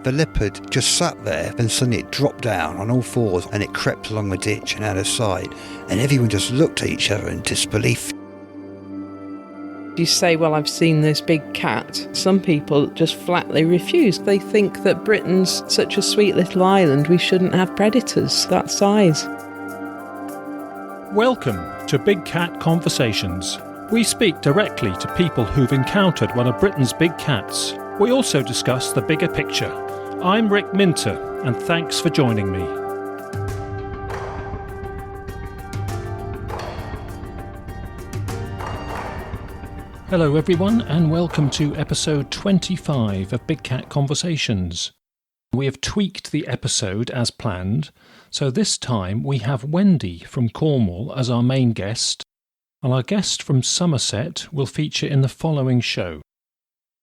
The leopard just sat there, then suddenly it dropped down on all fours and it crept along the ditch and out of sight, and everyone just looked at each other in disbelief. You say, well, I've seen this big cat. Some people just flatly refuse. They think that Britain's such a sweet little island, we shouldn't have predators that size. Welcome to Big Cat Conversations. We speak directly to people who've encountered one of Britain's big cats. We also discuss the bigger picture. I'm Rick Minter, and thanks for joining me. Hello everyone, and welcome to episode 25 of Big Cat Conversations. We have tweaked the episode as planned, so this time we have Wendy from Cornwall as our main guest, and our guest from Somerset will feature in the following show.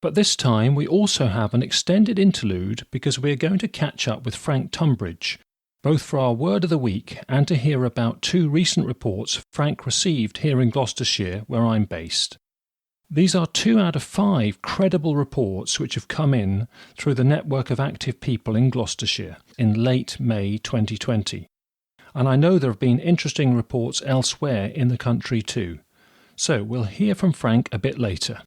But this time we also have an extended interlude because we are going to catch up with Frank Tunbridge, both for our Word of the Week and to hear about two recent reports Frank received here in Gloucestershire, where I'm based. These are 2 out of 5 credible reports which have come in through the network of active people in Gloucestershire in late May 2020. And I know there have been interesting reports elsewhere in the country too. So we'll hear from Frank a bit later.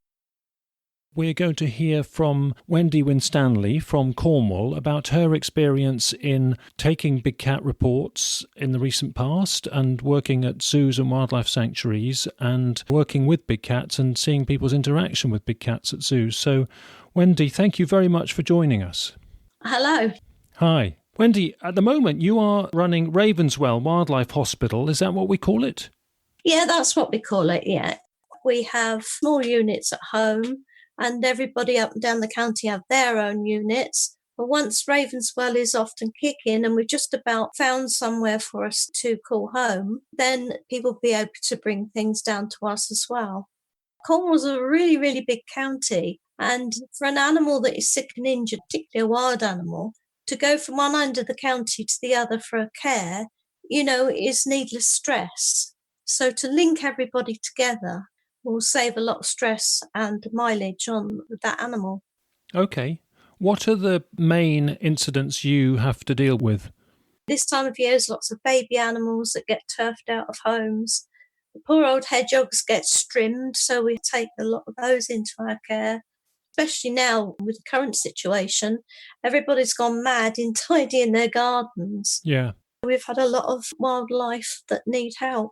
We're going to hear from Wendy Winstanley from Cornwall about her experience in taking big cat reports in the recent past and working at zoos and wildlife sanctuaries and working with big cats and seeing people's interaction with big cats at zoos. So, Wendy, thank you very much for joining us. Hello. Hi. Wendy, at the moment you are running Ravenswell Wildlife Hospital. Is that what we call it? Yeah, that's what we call it, yeah. We have small units at home, and everybody up and down the county have their own units. But once Ravenswell is often kicking and we've just about found somewhere for us to call home, then people will be able to bring things down to us as well. Cornwall's a really, really big county, and for an animal that is sick and injured, particularly a wild animal, to go from one end of the county to the other for a care, is needless stress. So to link everybody together will save a lot of stress and mileage on that animal. Okay. What are the main incidents you have to deal with? This time of year, there's lots of baby animals that get turfed out of homes. The poor old hedgehogs get strimmed, so we take a lot of those into our care. Especially now with the current situation, everybody's gone mad in tidying their gardens. Yeah. We've had a lot of wildlife that need help.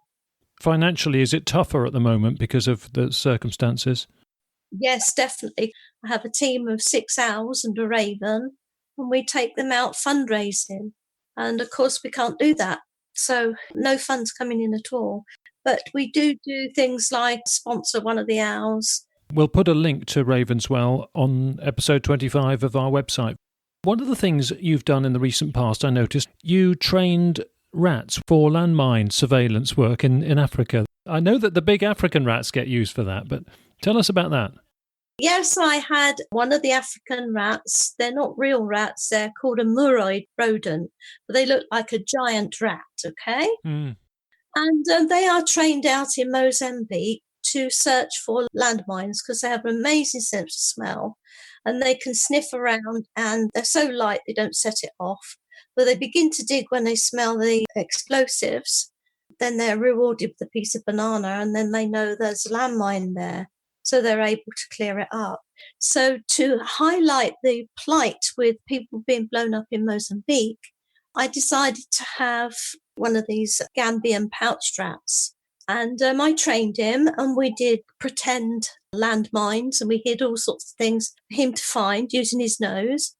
Financially, is it tougher at the moment because of the circumstances? Yes, definitely. I have a team of 6 owls and a raven, and we take them out fundraising. And of course, we can't do that. So no funds coming in at all. But we do things like sponsor one of the owls. We'll put a link to Ravenswell on episode 25 of our website. One of the things you've done in the recent past, I noticed, you trained rats for landmine surveillance work in Africa. I know that the big African rats get used for that, but tell us about that. Yes, I had one of the African rats. They're not real rats. They're called a muroid rodent, but they look like a giant rat, okay? Mm. And they are trained out in Mozambique to search for landmines because they have an amazing sense of smell and they can sniff around, and they're so light they don't set it off. But they begin to dig when they smell the explosives. Then they're rewarded with a piece of banana, and then they know there's a landmine there, so they're able to clear it up. So to highlight the plight with people being blown up in Mozambique, I decided to have one of these Gambian pouched rats. And I trained him, and we did pretend landmines, and we hid all sorts of things for him to find using his nose.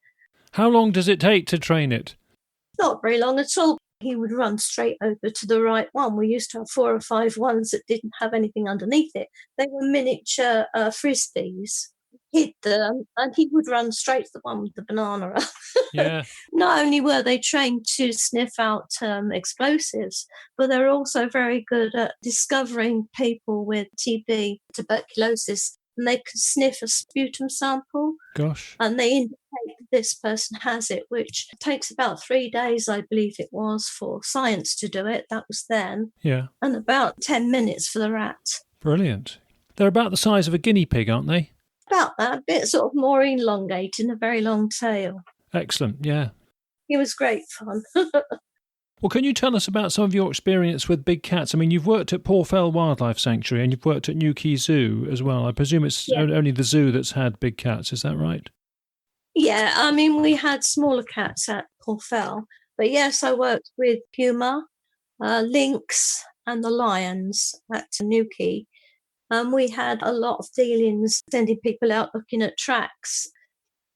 How long does it take to train it? Not very long at all. He would run straight over to the right one. We used to have 4 or 5 ones that didn't have anything underneath it. They were miniature frisbees. Hid them, and he would run straight to the one with the banana. Yeah. Not only were they trained to sniff out explosives, but they're also very good at discovering people with TB, tuberculosis, and they could sniff a sputum sample. Gosh. And they indicate that this person has it, which takes about 3 days, I believe it was, for science to do it. That was then. Yeah. And about 10 minutes for the rat. Brilliant. They're about the size of a guinea pig, aren't they? About that, a bit sort of more elongated and a very long tail. Excellent, yeah. It was great fun. Well, can you tell us about some of your experience with big cats? I mean, you've worked at Port Fell Wildlife Sanctuary and you've worked at Newquay Zoo as well. I presume it's only the zoo that's had big cats, is that right? Yeah, I mean, we had smaller cats at Port Fell, but yes, I worked with puma, lynx, and the lions at Newquay. We had a lot of dealings sending people out looking at tracks.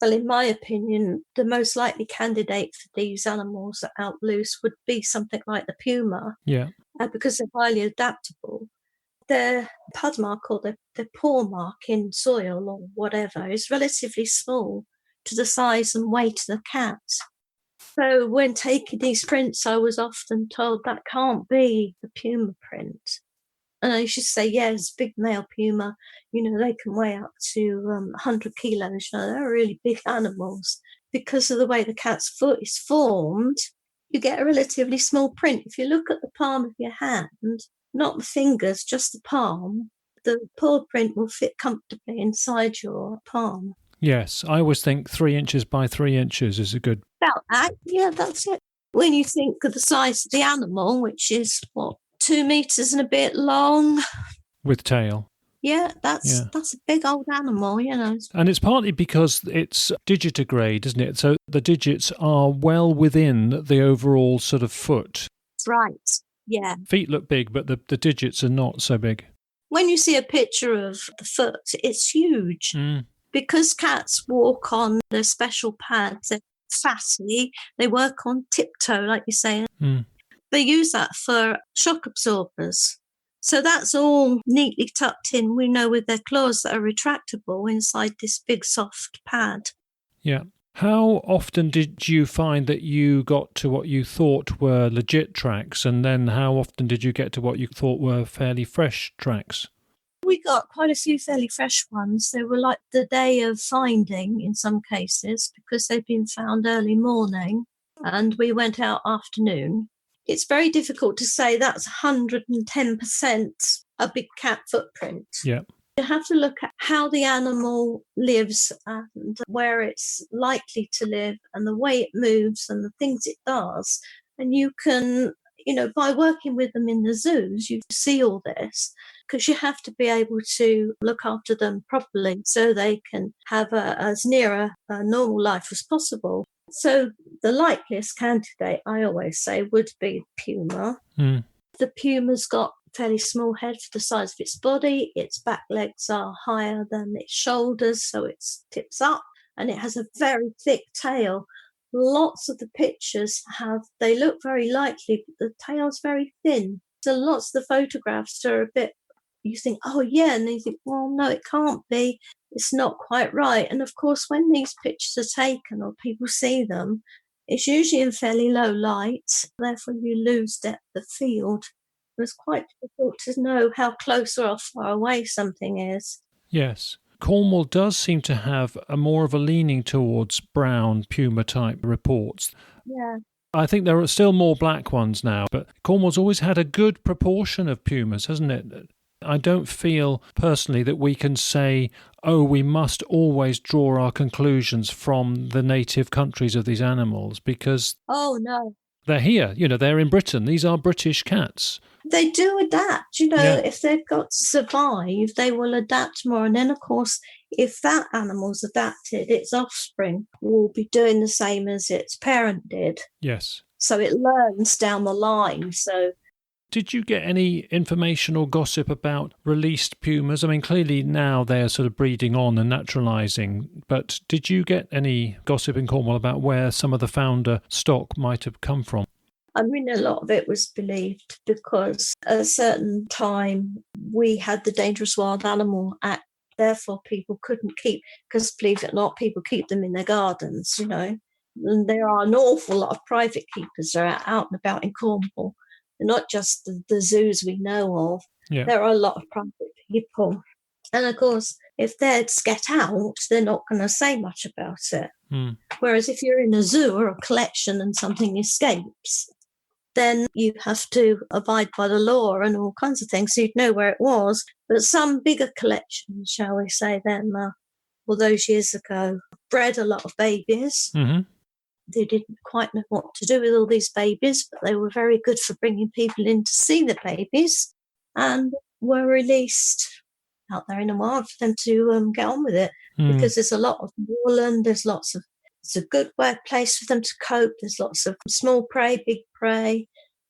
Well, in my opinion, the most likely candidate for these animals out loose would be something like the puma, because they're highly adaptable. Their pud mark or their paw mark in soil or whatever is relatively small to the size and weight of the cat. So when taking these prints, I was often told that can't be the puma print. And I used to say, yes, big male puma, they can weigh up to 100 kilos. They're really big animals. Because of the way the cat's foot is formed, you get a relatively small print. If you look at the palm of your hand, not the fingers, just the palm, the paw print will fit comfortably inside your palm. Yes, I always think 3 inches by 3 inches is a good... About that, yeah, that's it. When you think of the size of the animal, which is, 2 meters and a bit long. With tail. Yeah, that's a big old animal, And it's partly because it's digitigrade, isn't it? So the digits are well within the overall sort of foot. That's right, yeah. Feet look big, but the digits are not so big. When you see a picture of the foot, it's huge. Because cats walk on their special pads, they're fatty, they work on tiptoe, like you say. They use that for shock absorbers. So that's all neatly tucked in, we know, with their claws that are retractable inside this big soft pad. Yeah. How often did you find that you got to what you thought were legit tracks, and then how often did you get to what you thought were fairly fresh tracks? We got quite a few fairly fresh ones. They were like the day of finding in some cases because they'd been found early morning and we went out afternoon. It's very difficult to say that's 110% a big cat footprint. Yeah. You have to look at how the animal lives and where it's likely to live and the way it moves and the things it does. And you can, by working with them in the zoos, you see all this because you have to be able to look after them properly so they can have as near a normal life as possible. So the likeliest candidate, I always say, would be puma. The puma's got a fairly small head for the size of its body. Its back legs are higher than its shoulders, so it tips up, and it has a very thick tail. Lots of the pictures they look very likely, but the tail's very thin. So lots of the photographs are a bit, you think, oh yeah, and you think, well, no, it can't be. It's not quite right. And of course, when these pictures are taken or people see them, it's usually in fairly low light. Therefore, you lose depth of field. It's quite difficult to know how close or how far away something is. Yes. Cornwall does seem to have more of a leaning towards brown puma type reports. Yeah. I think there are still more black ones now, but Cornwall's always had a good proportion of pumas, hasn't it? I don't feel personally that we can say, we must always draw our conclusions from the native countries of these animals because no, they're here. They're in Britain. These are British cats. They do adapt. If they've got to survive, they will adapt more. And then, of course, if that animal's adapted, its offspring will be doing the same as its parent did. Yes. So it learns down the line. So. Did you get any information or gossip about released pumas? I mean, clearly now they're sort of breeding on and naturalising, but did you get any gossip in Cornwall about where some of the founder stock might have come from? I mean, a lot of it was believed because at a certain time we had the Dangerous Wild Animal Act, therefore people couldn't keep, because believe it or not, people keep them in their gardens, And there are an awful lot of private keepers that are out and about in Cornwall. Not just the zoos we know of. Yeah. There are a lot of private people. And of course, if they're get out, they're not going to say much about it. Whereas if you're in a zoo or a collection and something escapes, then you have to abide by the law and all kinds of things. So you'd know where it was. But some bigger collections, shall we say, then, those years ago, bred a lot of babies. They didn't quite know what to do with all these babies, but they were very good for bringing people in to see the babies, and were released out there in the wild for them to get on with it, because there's a lot of moorland, it's a good place for them to cope. There's lots of small prey, big prey,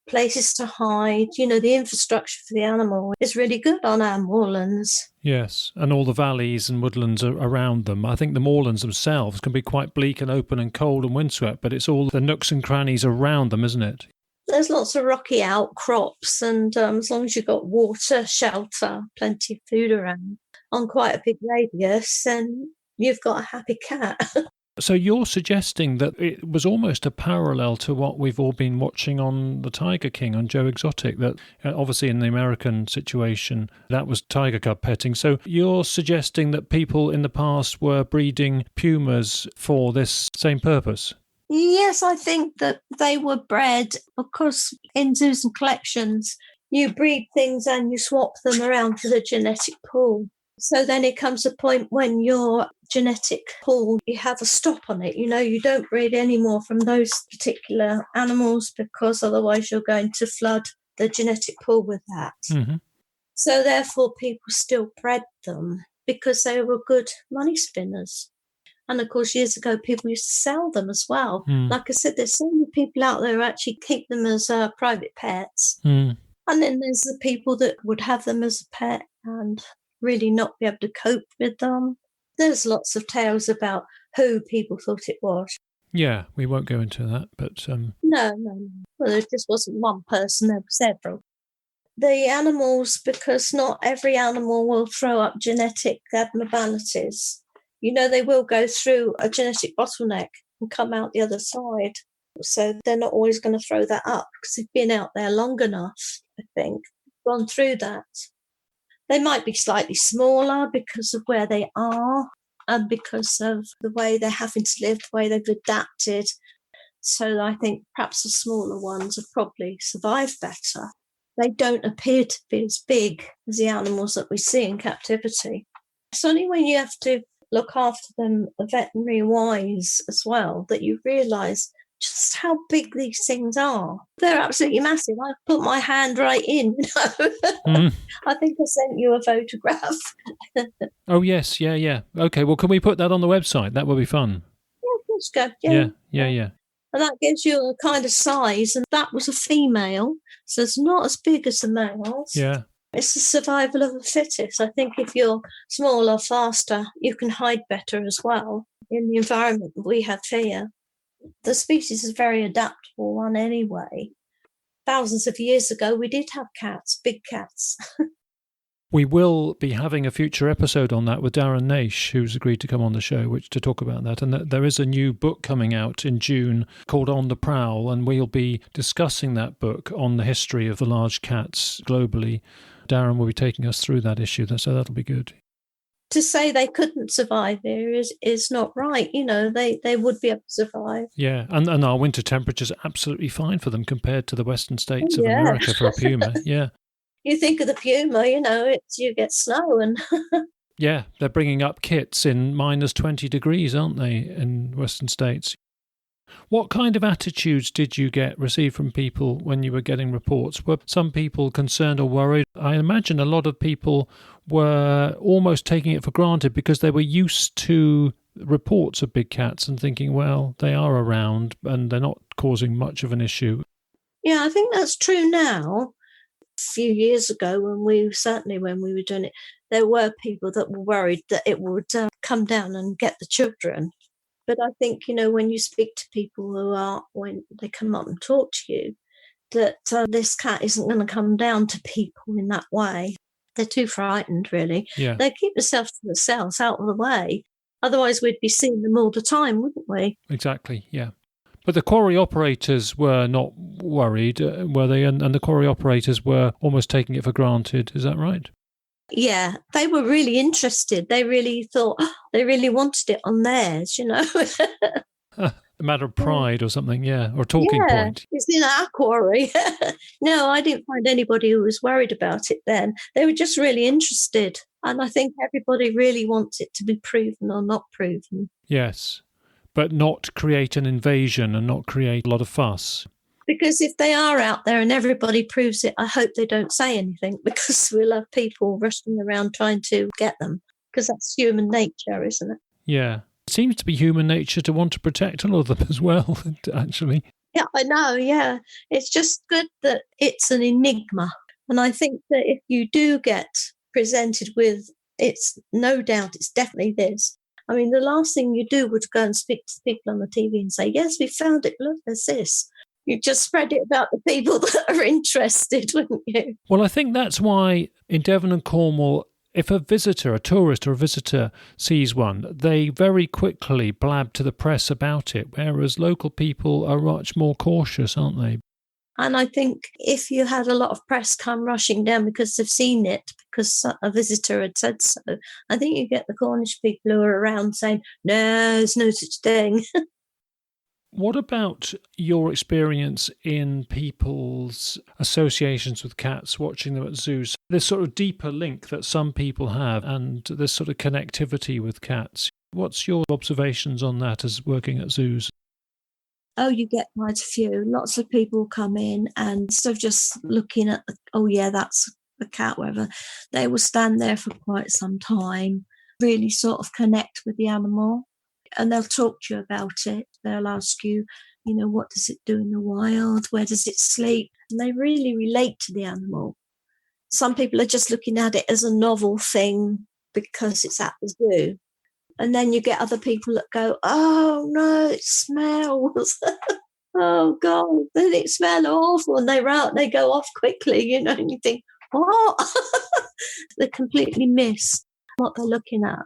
places to hide. The infrastructure for the animal is really good on our moorlands. Yes, and all the valleys and woodlands around them. I think the moorlands themselves can be quite bleak and open and cold and windswept, but it's all the nooks and crannies around them, isn't it? There's lots of rocky outcrops, and as long as you've got water, shelter, plenty of food around on quite a big radius, then you've got a happy cat. So you're suggesting that it was almost a parallel to what we've all been watching on The Tiger King on Joe Exotic, that obviously in the American situation, that was tiger cub petting. So you're suggesting that people in the past were breeding pumas for this same purpose? Yes, I think that they were bred because in zoos and collections, you breed things and you swap them around for the genetic pool. So then it comes a point when your genetic pool, you have a stop on it. You don't breed any more from those particular animals, because otherwise you're going to flood the genetic pool with that. Mm-hmm. So therefore people still bred them because they were good money spinners. And of course, years ago, people used to sell them as well. Like I said, there's so many people out there who actually keep them as private pets. And then there's the people that would have them as a pet and really not be able to cope with them. There's lots of tales about who people thought it was. Yeah, we won't go into that, but... No. Well, there just wasn't one person, there were several. The animals, because not every animal will throw up genetic abnormalities. They will go through a genetic bottleneck and come out the other side. So they're not always going to throw that up because they've been out there long enough, I think, gone through that. They might be slightly smaller because of where they are and because of the way they're having to live, the way they've adapted. So I think perhaps the smaller ones have probably survived better. They don't appear to be as big as the animals that we see in captivity. It's only when you have to look after them veterinary-wise as well that you realise just how big these things are. They're absolutely massive. I put my hand right in, I think I sent you a photograph. Oh, yes, yeah. Okay, well, can we put that on the website? That would be fun. Yeah, let's go. Yeah. And that gives you a kind of size, and that was a female, so it's not as big as the males. Yeah. It's the survival of the fittest. I think if you're smaller, faster, you can hide better as well in the environment we have here. The species is a very adaptable one anyway. Thousands of years ago, we did have cats, big cats. We will be having a future episode on that with Darren Naish, who's agreed to come on the show to talk about that. And there is a new book coming out in June called On the Prowl, and we'll be discussing that book on the history of the large cats globally. Darren will be taking us through that issue, so that'll be good. To say they couldn't survive here is not right. They would be able to survive. Yeah, and our winter temperatures are absolutely fine for them compared to the western states of America for a puma. Yeah. You think of the puma, you get snow and... Yeah, they're bringing up kits in minus 20 degrees, aren't they, in western states? What kind of attitudes did you receive from people when you were getting reports? Were some people concerned or worried? I imagine a lot of people were almost taking it for granted because they were used to reports of big cats and thinking, well, they are around and they're not causing much of an issue. Yeah, I think that's true now. A few years ago, when we were doing it, there were people that were worried that it would come down and get the children. But I think, when you speak to people when they come up and talk to you, that this cat isn't going to come down to people in that way. They're too frightened, really. Yeah. They keep themselves out of the way. Otherwise, we'd be seeing them all the time, wouldn't we? Exactly, yeah. But the quarry operators were not worried, were they? And the quarry operators were almost taking it for granted. Is that right? Yeah, they were really interested. They really thought, they really wanted it on theirs, A matter of pride or something, yeah, or a talking point. It's in our quarry. No, I didn't find anybody who was worried about it then. They were just really interested. And I think everybody really wants it to be proven or not proven. Yes. but not create an invasion and not create a lot of fuss. Because if they are out there and everybody proves it, I hope they don't say anything, because we'll have people rushing around trying to get them, because that's human nature, isn't it? Yeah. It seems to be human nature to want to protect a lot of them as well, actually. Yeah, I know, yeah. It's just good that it's an enigma. And I think that if you do get presented with, it's no doubt, it's definitely this. I mean, the last thing you do would go and speak to people on the TV and say, yes, we found it, look, there's this. You just spread it about the people that are interested, wouldn't you? Well, I think that's why in Devon and Cornwall, if a visitor, a tourist or a visitor sees one, they very quickly blab to the press about it, whereas local people are much more cautious, aren't they? And I think if you had a lot of press come rushing down because they've seen it, because a visitor had said so, I think you get the Cornish people who are around saying, no, there's no such thing. What about your experience in people's associations with cats, watching them at zoos? This sort of deeper link that some people have and this sort of connectivity with cats. What's your observations on that as working at zoos? Oh, you get quite a few. Lots of people come in and instead of just looking at, oh yeah, that's a cat, whatever, they will stand there for quite some time, really sort of connect with the animal. And they'll talk to you about it. They'll ask you, what does it do in the wild? Where does it sleep? And they really relate to the animal. Some people are just looking at it as a novel thing because it's at the zoo. And then you get other people that go, oh, no, it smells. Oh, God, doesn't it smell awful? And they go off quickly, and you think, what? They completely miss what they're looking at.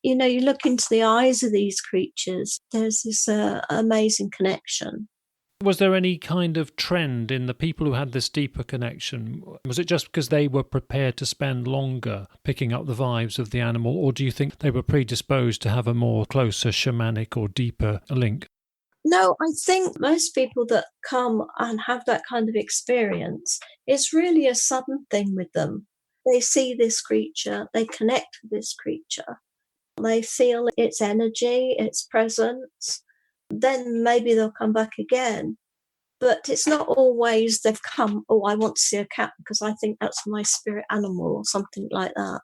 You look into the eyes of these creatures, there's this amazing connection. Was there any kind of trend in the people who had this deeper connection? Was it just because they were prepared to spend longer picking up the vibes of the animal, or do you think they were predisposed to have a more closer shamanic or deeper link? No, I think most people that come and have that kind of experience, it's really a sudden thing with them. They see this creature, they connect with this creature. They feel its energy, its presence, then maybe they'll come back again. But it's not always they've come, oh, I want to see a cat because I think that's my spirit animal or something like that.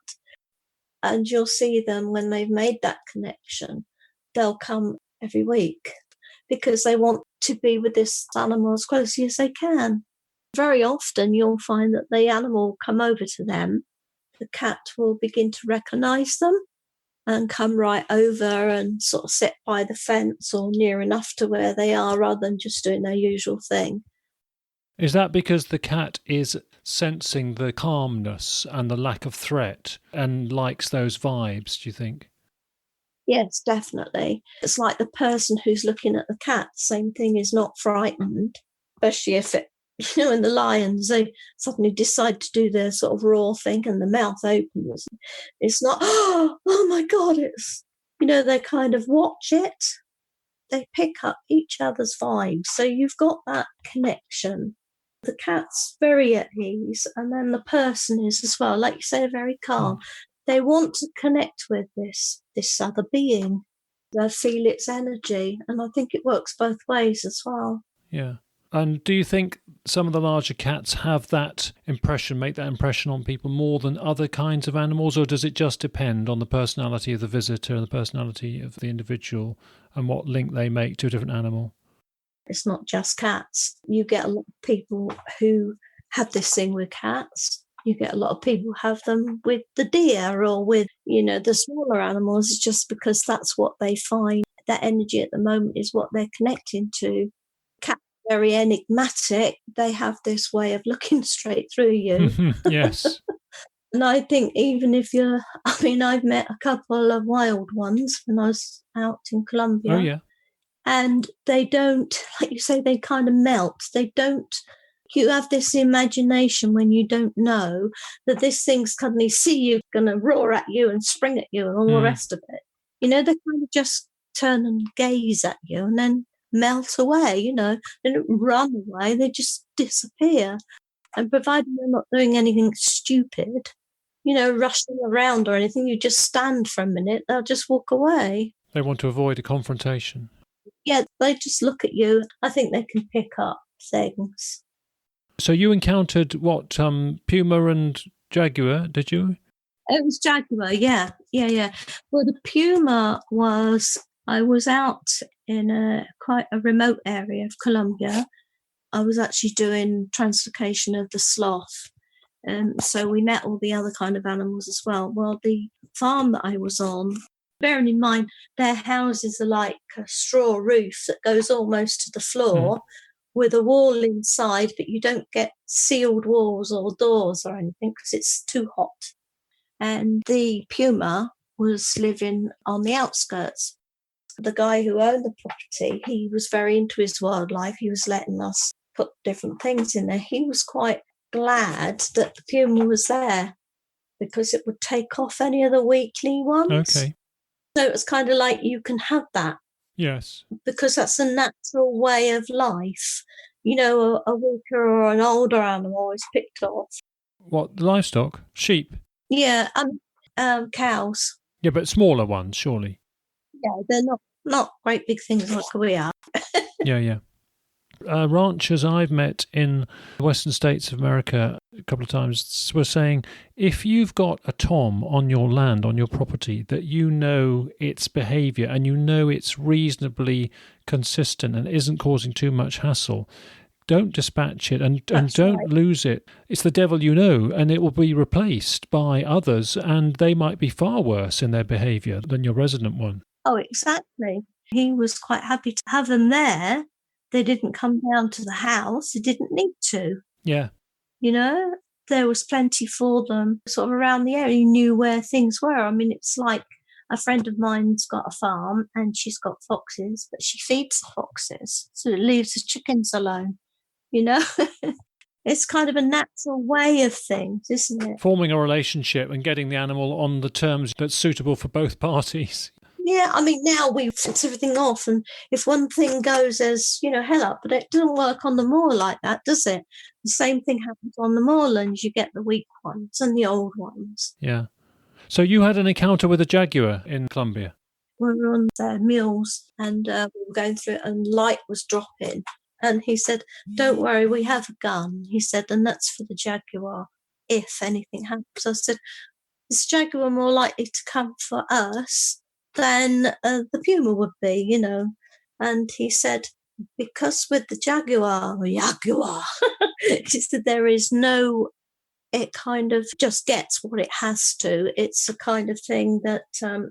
And you'll see them when they've made that connection. They'll come every week because they want to be with this animal as closely as they can. Very often you'll find that the animal will come over to them. The cat will begin to recognise them and come right over and sort of sit by the fence or near enough to where they are rather than just doing their usual thing. Is that because the cat is sensing the calmness and the lack of threat and likes those vibes, do you think? Yes, definitely. It's like the person who's looking at the cat, same thing, is not frightened, especially if it, in the lions, they suddenly decide to do their sort of raw thing and the mouth opens. It's not, oh my God, it's, they kind of watch it. They pick up each other's vibes. So you've got that connection. The cat's very at ease, and then the person is as well. Like you say, very calm. They want to connect with this other being. They feel its energy, and I think it works both ways as well. Yeah. And do you think some of the larger cats have that impression, make that impression on people more than other kinds of animals, or does it just depend on the personality of the visitor and the personality of the individual and what link they make to a different animal? It's not just cats. You get a lot of people who have this thing with cats. You get a lot of people who have them with the deer or with, the smaller animals, just because that's what they find. That energy at the moment is what they're connecting to. Cats are very enigmatic. They have this way of looking straight through you. Yes. And I think even if I've met a couple of wild ones when I was out in Colombia. Oh, yeah. And they don't, like you say, they kind of melt. You have this imagination when you don't know that this thing's suddenly see you, going to roar at you and spring at you and all the rest of it. They kind of just turn and gaze at you and then melt away, They don't run away, they just disappear. And provided they're not doing anything stupid, rushing around or anything, you just stand for a minute, they'll just walk away. They want to avoid a confrontation. Yeah, they just look at you. I think they can pick up things. So you encountered what, puma and jaguar, did you? It was jaguar, yeah. Well, the puma I was out in quite a remote area of Colombia. I was actually doing translocation of the sloth. So we met all the other kind of animals as well. Well, the farm that I was on, bearing in mind their houses are like a straw roof that goes almost to the floor with a wall inside, but you don't get sealed walls or doors or anything because it's too hot. And the puma was living on the outskirts. The guy who owned the property, he was very into his wildlife. He was letting us put different things in there. He was quite glad that the puma was there because it would take off any of the weakly ones. Okay. So it was kind of like you can have that. Yes. Because that's a natural way of life. You know, a weaker or an older animal is picked off. What, livestock? Sheep? Yeah, cows. Yeah, but smaller ones, surely. Yeah, they're not great big things like we are. Yeah. Ranchers I've met in the western states of America a couple of times were saying, if you've got a tom on your land, on your property, that you know its behaviour and you know it's reasonably consistent and isn't causing too much hassle, don't dispatch it and don't lose it. It's the devil you know, and it will be replaced by others, and they might be far worse in their behaviour than your resident one. Oh, exactly. He was quite happy to have them there. They didn't come down to the house. They didn't need to. Yeah. You know, there was plenty for them sort of around the area. You knew where things were. I mean, it's like a friend of mine's got a farm and she's got foxes, but she feeds the foxes. So it leaves the chickens alone, you know. It's kind of a natural way of things, isn't it? Forming a relationship and getting the animal on the terms that's suitable for both parties. Yeah, I mean, now we fix everything off, and if one thing goes, there's, hell up, but it doesn't work on the moor like that, does it? The same thing happens on the moorlands. You get the weak ones and the old ones. Yeah. So you had an encounter with a jaguar in Colombia? We were on their mules, and we were going through it, and light was dropping. And he said, don't worry, we have a gun. He said, and that's for the jaguar, if anything happens. I said, is jaguar more likely to come for us than the puma would be, And he said, because with the jaguar, he said there is no, it kind of just gets what it has to. It's a kind of thing that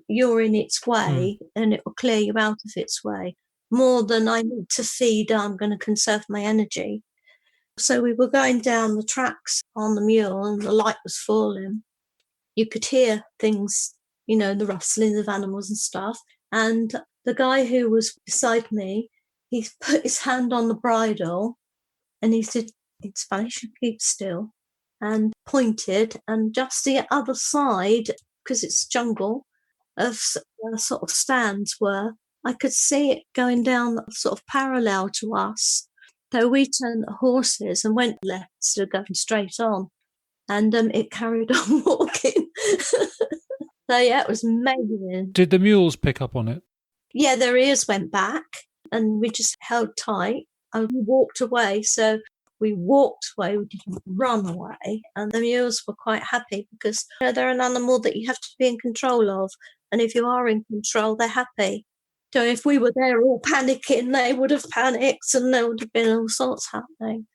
you're in its way and it will clear you out of its way. More than I need to feed, I'm going to conserve my energy. So we were going down the tracks on the mule and the light was falling. You could hear things, the rustling of animals and stuff. And the guy who was beside me, he put his hand on the bridle and he said, in Spanish, keep still, and pointed. And just the other side, because it's jungle, of sort of stands were, I could see it going down sort of parallel to us. So we turned the horses and went left instead of going straight on. And it carried on walking. So, yeah, it was amazing. Did the mules pick up on it? Yeah, their ears went back and we just held tight and we walked away. So we walked away, we didn't run away. And the mules were quite happy because they're an animal that you have to be in control of. And if you are in control, they're happy. So if we were there all panicking, they would have panicked and there would have been all sorts happening.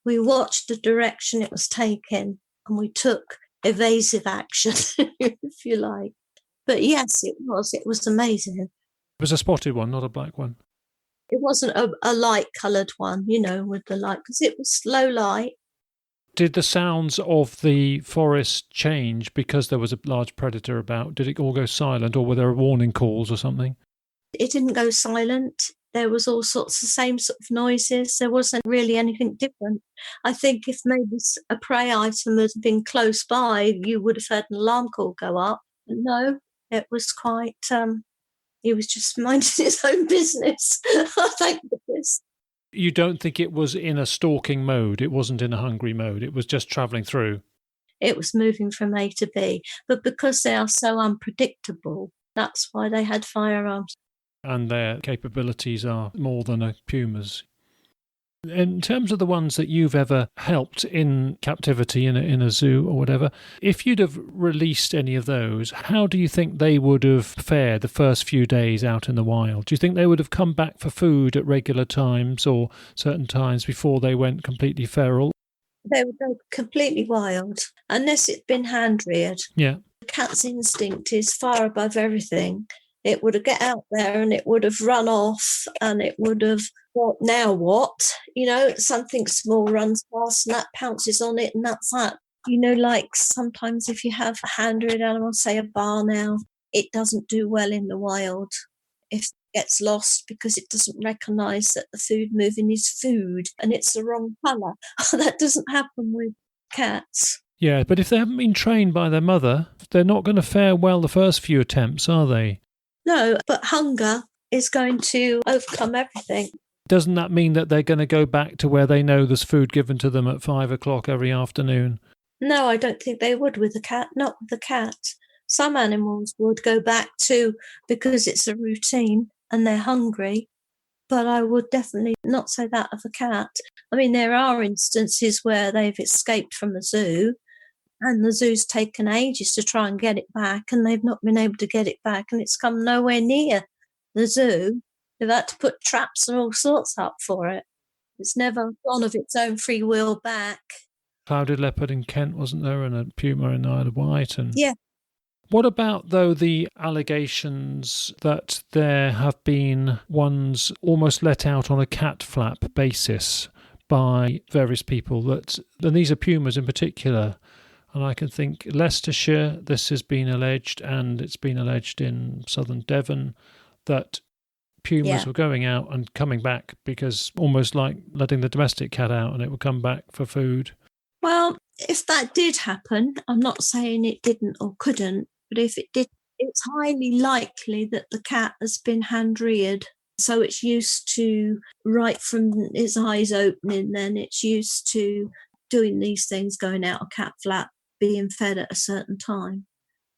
We watched the direction it was taking and we took evasive action, if you like. But yes, it was amazing. It was a spotted one, not a black one. It wasn't a light-coloured one, with the light, because it was low light. Did the sounds of the forest change because there was a large predator about? Did it all go silent, or were there warning calls or something? It didn't go silent. There was all sorts of same sort of noises. There wasn't really anything different. I think if maybe a prey item had been close by, you would have heard an alarm call go up. But no, it was quite, he was just minding his own business. Thank goodness. You don't think it was in a stalking mode? It wasn't in a hungry mode? It was just travelling through? It was moving from A to B. But because they are so unpredictable, That's why they had firearms. And their capabilities are more than a puma's. In terms of the ones that you've ever helped in captivity in a zoo or whatever, if you'd have released any of those, how do you think they would have fared the first few days out in the wild? Do you think they would have come back for food at regular times or certain times before they went completely feral? They would go completely wild, unless it's been hand-reared. Yeah. The cat's instinct is far above everything. It would have get out there and it would have run off and it would have, what, now what? Something small runs past and that pounces on it and that's that. Like sometimes if you have a hand-reared animal, say a barn owl, it doesn't do well in the wild. If it gets lost because it doesn't recognise that the food moving is food and it's the wrong colour. That doesn't happen with cats. Yeah, but if they haven't been trained by their mother, they're not going to fare well the first few attempts, are they? No, but hunger is going to overcome everything. Doesn't that mean that they're going to go back to where they know there's food given to them at 5 o'clock every afternoon? No, I don't think they would with a cat, not with a cat. Some animals would go back to because it's a routine and they're hungry, but I would definitely not say that of a cat. I mean, there are instances where they've escaped from a zoo and the zoo's taken ages to try and get it back and they've not been able to get it back and it's come nowhere near the zoo. They've had to put traps and all sorts up for it. It's never gone of its own free will back. Clouded leopard in Kent, wasn't there, and a puma in Isle of Wight? And yeah. What about, though, the allegations that there have been ones almost let out on a cat flap basis by various people, and these are pumas in particular? And I can think Gloucestershire, this has been alleged, and it's been alleged in southern Devon, that pumas were going out and coming back because almost like letting the domestic cat out and it would come back for food. Well, if that did happen, I'm not saying it didn't or couldn't, but if it did, it's highly likely that the cat has been hand-reared. So it's used to, right from its eyes opening, then it's used to doing these things, going out a cat flap, being fed at a certain time.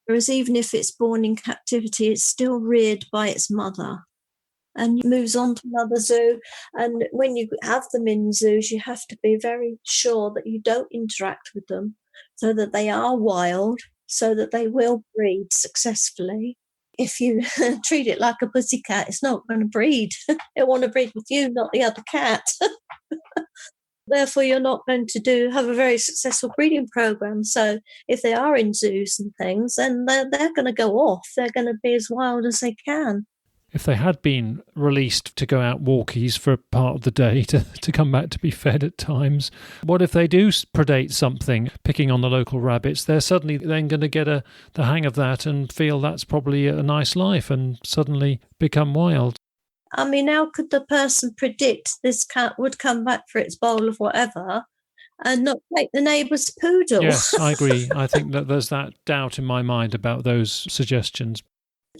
Whereas even if it's born in captivity, it's still reared by its mother and moves on to another zoo. And when you have them in zoos, you have to be very sure that you don't interact with them so that they are wild, so that they will breed successfully. If you treat it like a pussycat, it's not going to breed. It want to breed with you, not the other cat. Therefore, you're not going to have a very successful breeding program. So if they are in zoos and things, then they're going to go off. They're going to be as wild as they can. If they had been released to go out walkies for part of the day to come back to be fed at times, what if they do predate something, picking on the local rabbits? They're suddenly then going to get the hang of that and feel that's probably a nice life and suddenly become wild. I mean, how could the person predict this cat would come back for its bowl of whatever and not take the neighbour's poodle? Yes, I agree. I think that there's that doubt in my mind about those suggestions.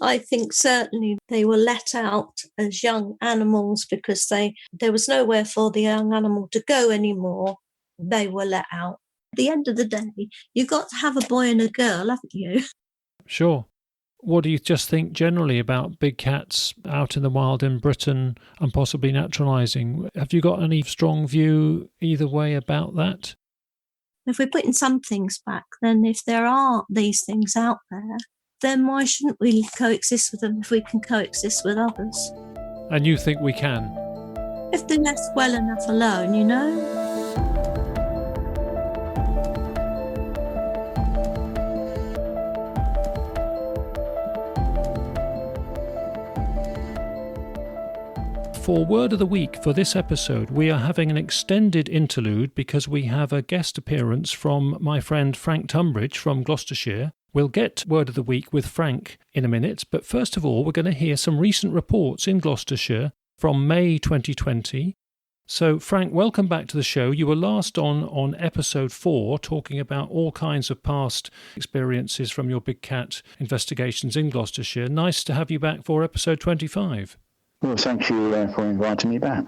I think certainly they were let out as young animals because there was nowhere for the young animal to go anymore. They were let out. At the end of the day, you've got to have a boy and a girl, haven't you? Sure. What do you just think generally about big cats out in the wild in Britain and possibly naturalising? Have you got any strong view either way about that? If we're putting some things back, then if there are these things out there, then why shouldn't we coexist with them if we can coexist with others? And you think we can? If they're left well enough alone, you know? For Word of the Week for this episode, we are having an extended interlude because we have a guest appearance from my friend Frank Tunbridge from Gloucestershire. We'll get Word of the Week with Frank in a minute, but first of all, we're going to hear some recent reports in Gloucestershire from May 2020. So, Frank, welcome back to the show. You were last on episode 4, talking about all kinds of past experiences from your big cat investigations in Gloucestershire. Nice to have you back for episode 25. Well, thank you for inviting me back.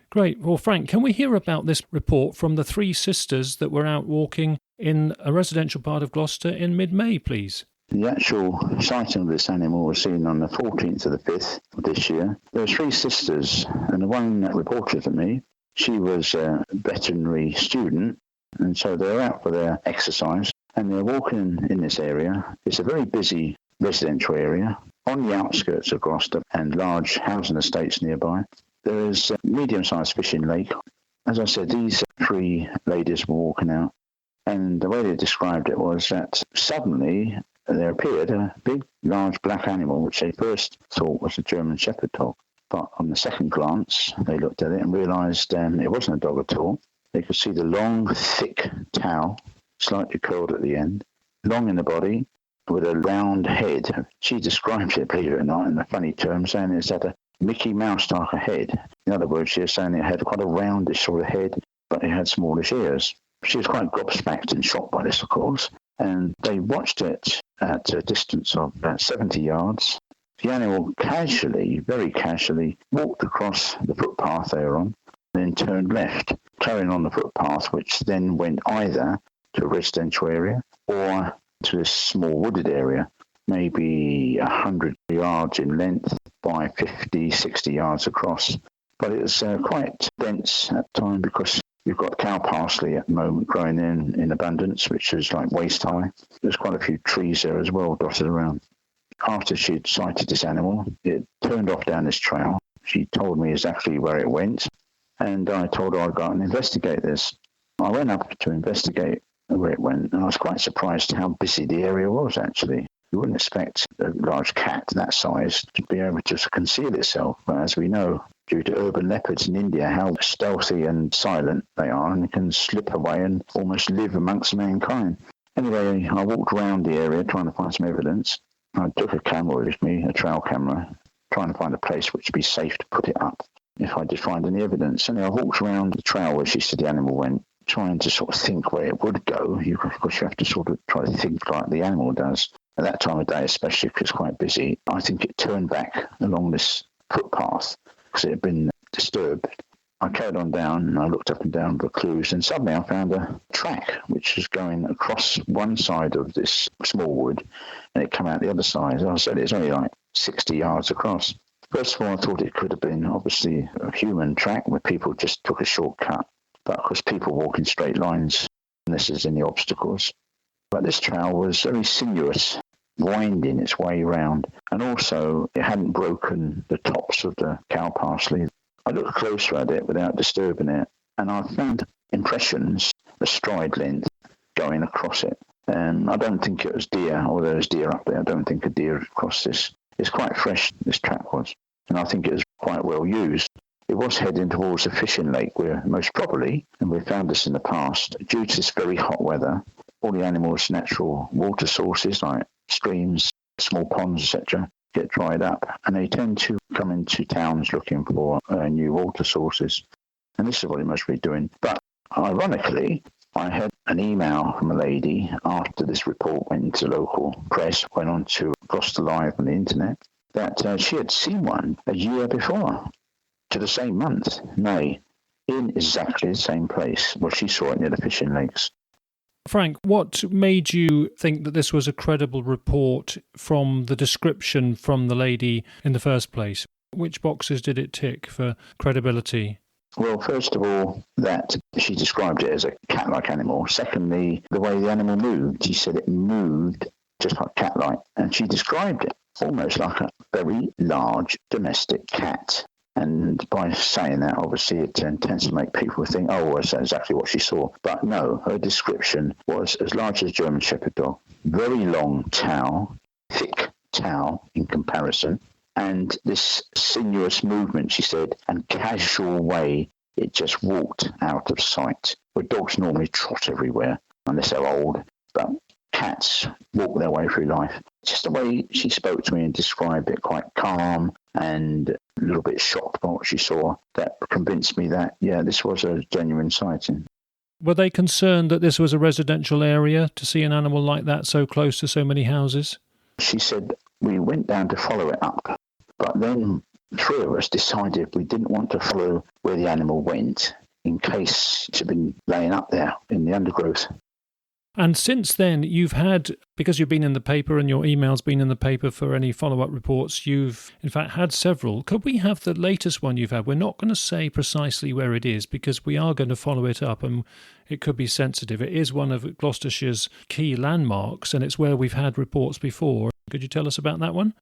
Great. Well, Frank, can we hear about this report from the 3 sisters that were out walking in a residential part of Gloucester in mid-May, please? The actual sighting of this animal was seen on the 14th of the 5th of this year. There were 3 sisters, and the one that reported to me, she was a veterinary student, and so they were out for their exercise, and they're walking in this area. It's a very busy residential area on the outskirts of Gloucester and large housing estates nearby. There is a medium-sized fishing lake. As I said, these 3 ladies were walking out, and the way they described it was that suddenly there appeared a big, large black animal, which they first thought was a German Shepherd dog. But on the second glance, they looked at it and realised it wasn't a dog at all. They could see the long, thick tail, slightly curled at the end, long in the body, with a round head. She described it, believe it or not, in a funny term, saying it's had a Mickey Mouse type of head. In other words, she was saying it had quite a roundish sort of head, but it had smallish ears. She was quite gobsmacked and shocked by this, of course, and they watched it at a distance of about 70 yards. The animal casually, very casually, walked across the footpath they were on, then turned left, carrying on the footpath, which then went either to a residential area or to this small wooded area, maybe 100 yards in length by 50, 60 yards across. But it was quite dense at the time because you've got cow parsley at the moment growing in abundance, which is like waist high. There's quite a few trees there as well dotted around. After she'd sighted this animal, it turned off down this trail. She told me exactly where it went, and I told her I'd go out and investigate this. I went up to investigate where it went, and I was quite surprised how busy the area was, actually. You wouldn't expect a large cat that size to be able to conceal itself, but as we know, due to urban leopards in India, how stealthy and silent they are, and can slip away and almost live amongst mankind. Anyway, I walked around the area trying to find some evidence. I took a camera with me, a trail camera, trying to find a place which would be safe to put it up if I did find any evidence. And I walked around the trail where she said the animal went, trying to sort of think where it would go. Of course, you have to sort of try to think like the animal does. At that time of day, especially because it's quite busy, I think it turned back along this footpath because it had been disturbed. I carried on down and I looked up and down for clues, and suddenly I found a track which was going across one side of this small wood, and it came out the other side. As I said, it's only like 60 yards across. First of all, I thought it could have been obviously a human track where people just took a shortcut, but of course people walk in straight lines unless there's any obstacles. But this trail was very sinuous, winding its way round, and also it hadn't broken the tops of the cow parsley. I looked closer at it without disturbing it, and I found impressions, a stride length, going across it. And I don't think it was deer, although there's deer up there. I don't think a deer crossed this. It's quite fresh, this track was, and I think it was quite well used. It was heading towards a fishing lake where most probably, and we've found this in the past, due to this very hot weather, all the animals' natural water sources like streams, small ponds, etc., get dried up, and they tend to come into towns looking for new water sources. And this is what it must be doing. But ironically, I had an email from a lady after this report went into local press, went on to Gloucester Live on the internet, that she had seen one a year before, to the same month, May, in exactly the same place where she saw it near the fishing lakes. Frank, what made you think that this was a credible report from the description from the lady in the first place? Which boxes did it tick for credibility? Well, first of all, that she described it as a cat-like animal. Secondly, the way the animal moved. She said it moved just like cat-like, and she described it almost like a very large domestic cat. And by saying that, obviously, it tends to make people think, oh, well, that's exactly what she saw. But no, her description was as large as a German Shepherd dog, very long tail, thick tail in comparison, and this sinuous movement, she said, and casual way it just walked out of sight. Where dogs normally trot everywhere, unless they're old, but cats walk their way through life. Just the way she spoke to me and described it, quite calm and a little bit shocked by what she saw, that convinced me that, yeah, this was a genuine sighting. Were they concerned that this was a residential area to see an animal like that so close to so many houses? She said, we went down to follow it up, but then 3 of us decided we didn't want to follow where the animal went in case it had been laying up there in the undergrowth. And since then, you've had, because you've been in the paper and your email's been in the paper for any follow-up reports, you've in fact had several. Could we have the latest one you've had? We're not going to say precisely where it is because we are going to follow it up and it could be sensitive. It is one of Gloucestershire's key landmarks and it's where we've had reports before. Could you tell us about that one?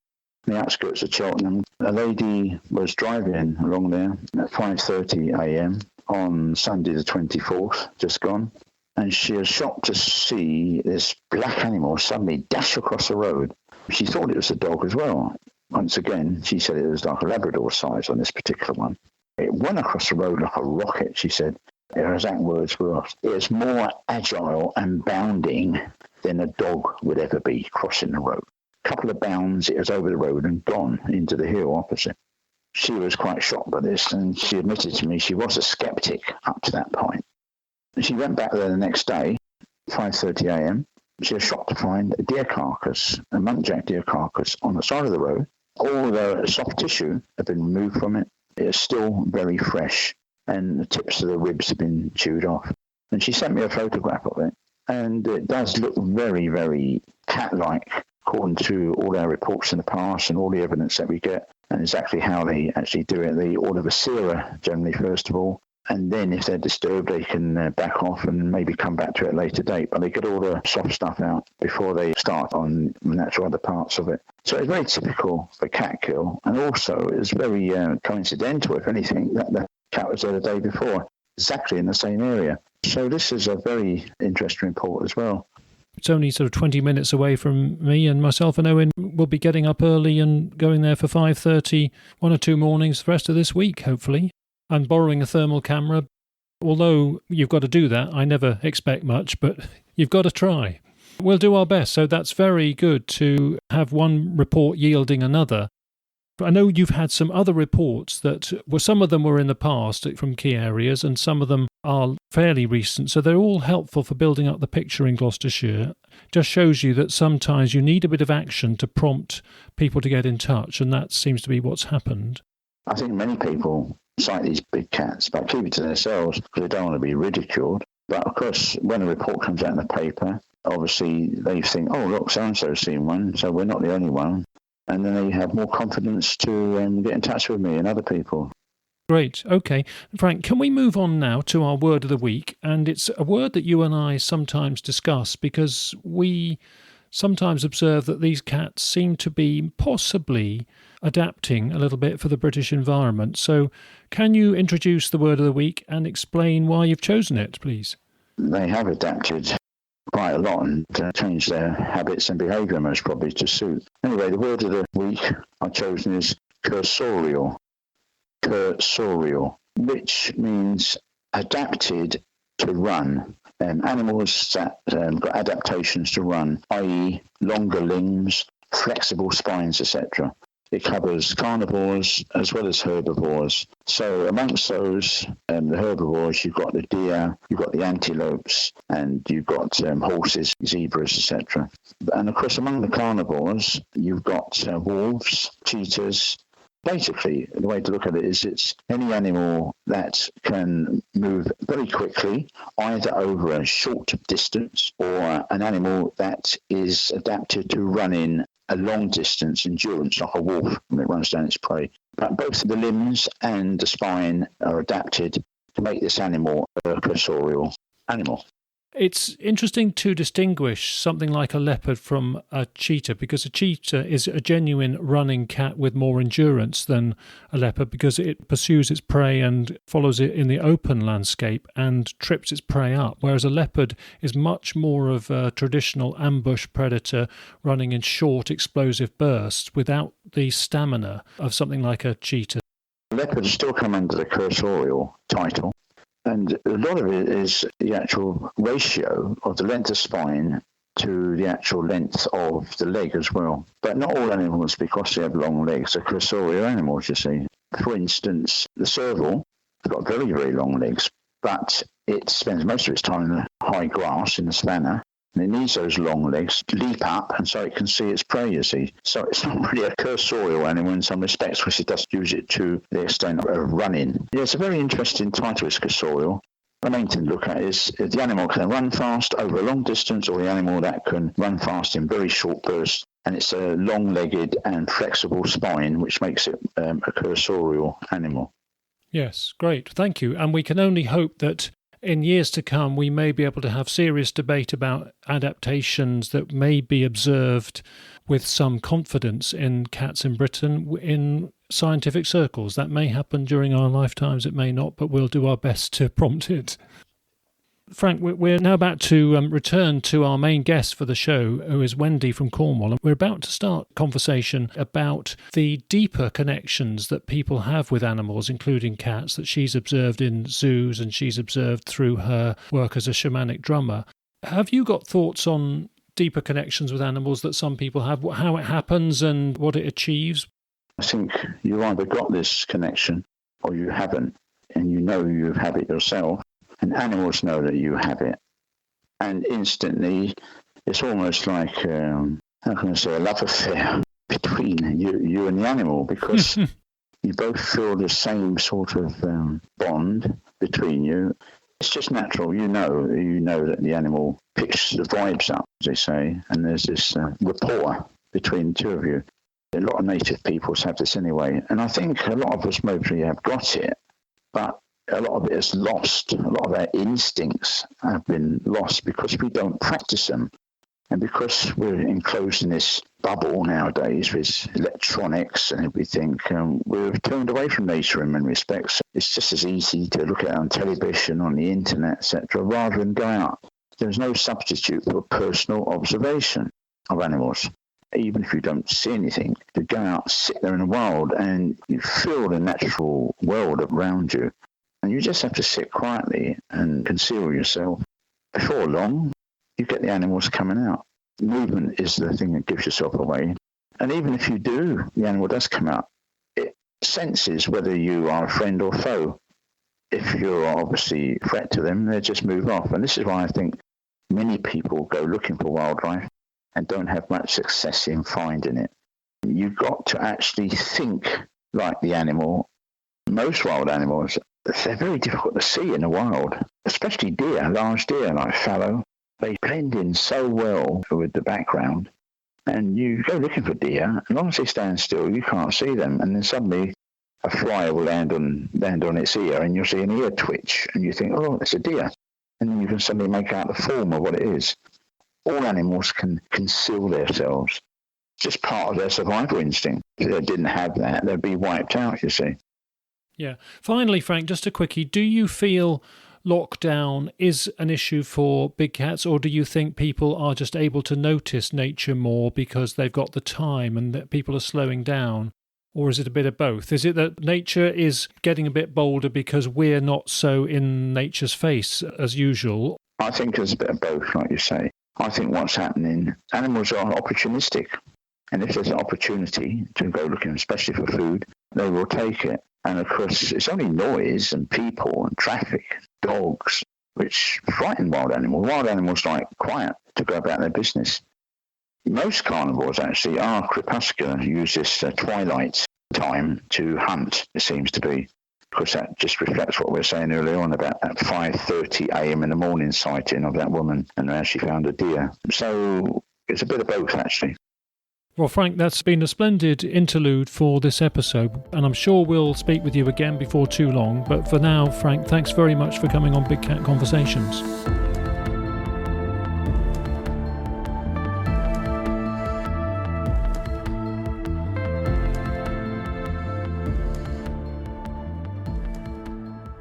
The outskirts of Cheltenham. A lady was driving along there at 5:30 a.m. on Sunday the 24th, just gone. And she was shocked to see this black animal suddenly dash across the road. She thought it was a dog as well. Once again, she said it was like a Labrador size on this particular one. It went across the road like a rocket, she said. Her exact words were, "It's more agile and bounding than a dog would ever be crossing the road." A couple of bounds, it was over the road and gone into the hill opposite. She was quite shocked by this, and she admitted to me she was a skeptic up to that point. She went back there the next day, 5:30 a.m. She was shocked to find a deer carcass, a muntjac deer carcass, on the side of the road. All the soft tissue had been removed from it. It is still very fresh, and the tips of the ribs have been chewed off. And she sent me a photograph of it, and it does look very, very cat-like, according to all our reports in the past and all the evidence that we get, and exactly how they actually do it. They order a searer, generally, first of all. And then if they're disturbed, they can back off and maybe come back to it at a later date. But they get all the soft stuff out before they start on the natural other parts of it. So it's very typical for cat kill. And also it's very coincidental, if anything, that the cat was there the day before, exactly in the same area. So this is a very interesting report as well. It's only sort of 20 minutes away from me, and myself and Owen will be getting up early and going there for 5:30, one or two mornings the rest of this week, hopefully. I'm borrowing a thermal camera. Although you've got to do that, I never expect much, but you've got to try. We'll do our best, so that's very good to have one report yielding another. I know you've had some other reports that some of them were in the past from key areas and some of them are fairly recent, so they're all helpful for building up the picture in Gloucestershire. Just shows you that sometimes you need a bit of action to prompt people to get in touch, and that seems to be what's happened. I think many people cite these big cats, but keep it to themselves because they don't want to be ridiculed. But of course, when a report comes out in the paper, obviously they think, oh, look, so-and-so's seen one, so we're not the only one. And then they have more confidence to get in touch with me and other people. Great. Okay. Frank, can we move on now to our word of the week? And it's a word that you and I sometimes discuss because we sometimes observe that these cats seem to be possibly adapting a little bit for the British environment. So can you introduce the word of the week and explain why you've chosen it, please? They have adapted quite a lot and changed their habits and behaviour most probably to suit. Anyway, the word of the week I've chosen is cursorial. Cursorial, which means adapted to run. Animals that got adaptations to run, i.e. longer limbs, flexible spines, etc. It covers carnivores as well as herbivores. So amongst those, the herbivores, you've got the deer, you've got the antelopes, and you've got horses, zebras, etc. And of course, among the carnivores, you've got wolves, cheetahs. Basically, the way to look at it is it's any animal that can move very quickly, either over a short distance or an animal that is adapted to running a long distance endurance, like a wolf when it runs down its prey. But both the limbs and the spine are adapted to make this animal a cursorial animal. It's interesting to distinguish something like a leopard from a cheetah, because a cheetah is a genuine running cat with more endurance than a leopard because it pursues its prey and follows it in the open landscape and trips its prey up, whereas a leopard is much more of a traditional ambush predator running in short explosive bursts without the stamina of something like a cheetah. Leopards still come under the cursorial title. And a lot of it is the actual ratio of the length of spine to the actual length of the leg as well. But not all animals, because they have long legs, are cursorial animals, you see. For instance, the serval has got very, very long legs, but it spends most of its time in the high grass, in the savanna, and it needs those long legs to leap up, and so it can see its prey, you see. So it's not really a cursorial animal in some respects, because it does use it to the extent of running. Yeah, it's a very interesting title, it's cursorial. The main thing to look at is if the animal can run fast over a long distance, or the animal that can run fast in very short bursts, and it's a long-legged and flexible spine, which makes it a cursorial animal. Yes, great. Thank you. And we can only hope that in years to come, we may be able to have serious debate about adaptations that may be observed with some confidence in cats in Britain in scientific circles. That may happen during our lifetimes, it may not, but we'll do our best to prompt it. Frank, we're now about to return to our main guest for the show, who is Wendy from Cornwall. And we're about to start a conversation about the deeper connections that people have with animals, including cats, that she's observed in zoos and she's observed through her work as a shamanic drummer. Have you got thoughts on deeper connections with animals that some people have, how it happens and what it achieves? I think you either got this connection or you haven't, and you know you have it yourself. And animals know that you have it. And instantly, it's almost like, how can I say, a love affair between you and the animal, because you both feel the same sort of bond between you. It's just natural. You know that the animal picks the vibes up, as they say, and there's this rapport between the two of you. A lot of native peoples have this anyway. And I think a lot of us mostly have got it, but a lot of it is lost. A lot of our instincts have been lost because we don't practice them. And because we're enclosed in this bubble nowadays with electronics and everything, we've turned away from nature in many respects. It's just as easy to look at it on television, on the internet, etc., rather than go out. There's no substitute for personal observation of animals. Even if you don't see anything, to go out, sit there in the wild, and you feel the natural world around you. And you just have to sit quietly and conceal yourself. Before long, you get the animals coming out. Movement is the thing that gives yourself away. And even if you do, the animal does come out. It senses whether you are a friend or foe. If you're obviously a threat to them, they just move off. And this is why I think many people go looking for wildlife and don't have much success in finding it. You've got to actually think like the animal. Most wild animals, they're very difficult to see in the wild, especially deer, large deer like fallow. They blend in so well with the background. And you go looking for deer, and as long as they stand still, you can't see them. And then suddenly a fly will land on its ear, and you'll see an ear twitch, and you think, oh, it's a deer. And then you can suddenly make out the form of what it is. All animals can conceal themselves. It's just part of their survival instinct. If they didn't have that, they'd be wiped out, you see. Yeah. Finally, Frank, just a quickie, do you feel lockdown is an issue for big cats, or do you think people are just able to notice nature more because they've got the time and that people are slowing down? Or is it a bit of both? Is it that nature is getting a bit bolder because we're not so in nature's face as usual? I think there's a bit of both, like you say. I think what's happening, animals are opportunistic. And if there's an opportunity to go looking, especially for food, they will take it. And of course, it's only noise and people and traffic, dogs, which frighten wild animals. Wild animals like quiet to go about their business. Most carnivores actually are crepuscular, use this twilight time to hunt, it seems to be. Of course, that just reflects what we were saying earlier on about that 5:30 a.m. in the morning sighting of that woman and how she found a deer. So it's a bit of both, actually. Well, Frank, that's been a splendid interlude for this episode, and I'm sure we'll speak with you again before too long. But for now, Frank, thanks very much for coming on Big Cat Conversations.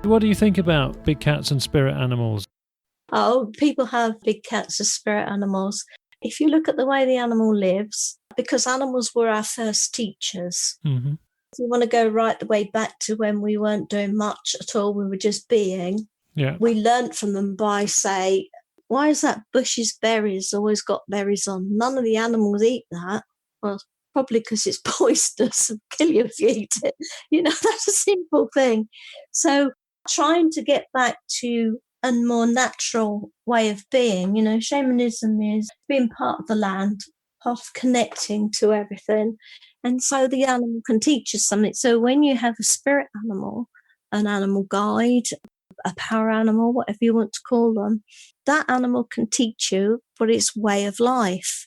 What do you think about big cats and spirit animals? Oh, people have big cats as spirit animals. If you look at the way the animal lives, because animals were our first teachers. Mm-hmm. If you want to go right the way back to when we weren't doing much at all, we were just being. Yeah. We learnt from them by, say, why is that bush's berries always got berries on? None of the animals eat that. Well, probably because it's poisonous and kill you if you eat it. You know, that's a simple thing. So trying to get back to a more natural way of being, you know, shamanism is being part of the land, part of connecting to everything. And so the animal can teach us something. So when you have a spirit animal, an animal guide, a power animal, whatever you want to call them, that animal can teach you for its way of life.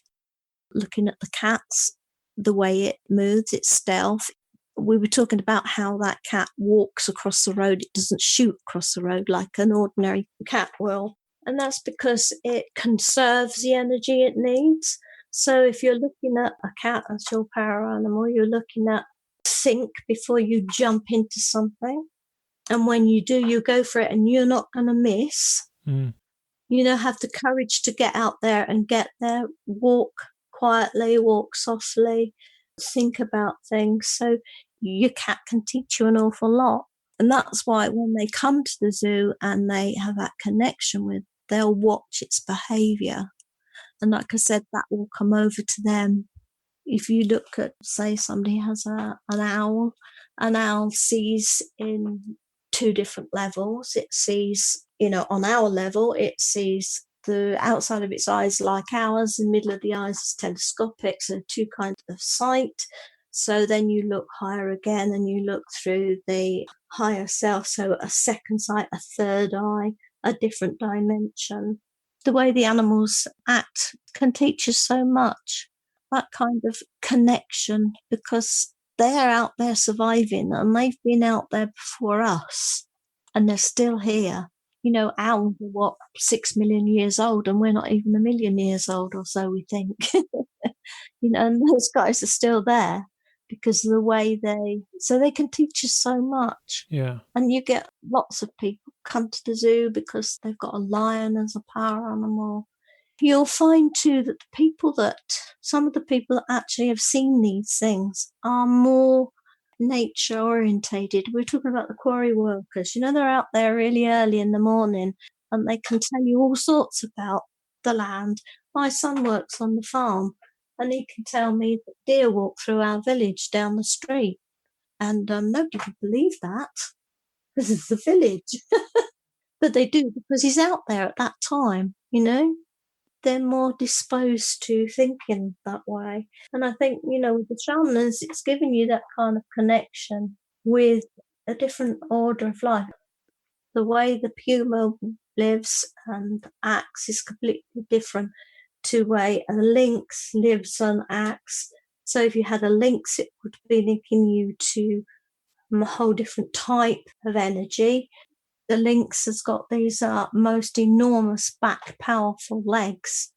Looking at the cats, the way it moves, its stealth. We were talking about how that cat walks across the road. It doesn't shoot across the road like an ordinary cat will. And that's because it conserves the energy it needs. So if you're looking at a cat as your power animal, you're looking at think before you jump into something. And when you do, you go for it and you're not going to miss. Have the courage to get out there and get there, walk quietly, walk softly, think about things. So your cat can teach you an awful lot. And that's why when they come to the zoo and they have that connection with, they'll watch its behaviour. And like I said, that will come over to them. If you look at, say, somebody has an owl sees in 2 different levels. It sees, on our level, it sees the outside of its eyes like ours, the middle of the eyes is telescopic, so 2 kinds of sight. So then you look higher again and you look through the higher self, so a second sight, a third eye, a different dimension. The way the animals act can teach us so much, that kind of connection, because they're out there surviving and they've been out there before us and they're still here. Owls are 6 million years old and we're not even 1 million years old or so, we think. And those guys are still there because of the way they can teach us so much. Yeah. And you get lots of people come to the zoo because they've got a lion as a power animal. You'll find too that some of the people that actually have seen these things are more nature orientated. We're talking about the quarry workers. They're out there really early in the morning and they can tell you all sorts about the land. My son works on the farm and he can tell me that deer walk through our village down the street. And nobody would believe that because it's the village. But they do because he's out there at that time, They're more disposed to thinking that way. And I think, with the shamans, it's giving you that kind of connection with a different order of life. The way the puma lives and acts is completely different to the way a lynx lives and acts. So if you had a lynx, it would be linking you to a whole different type of energy. The lynx has got these most enormous back powerful legs,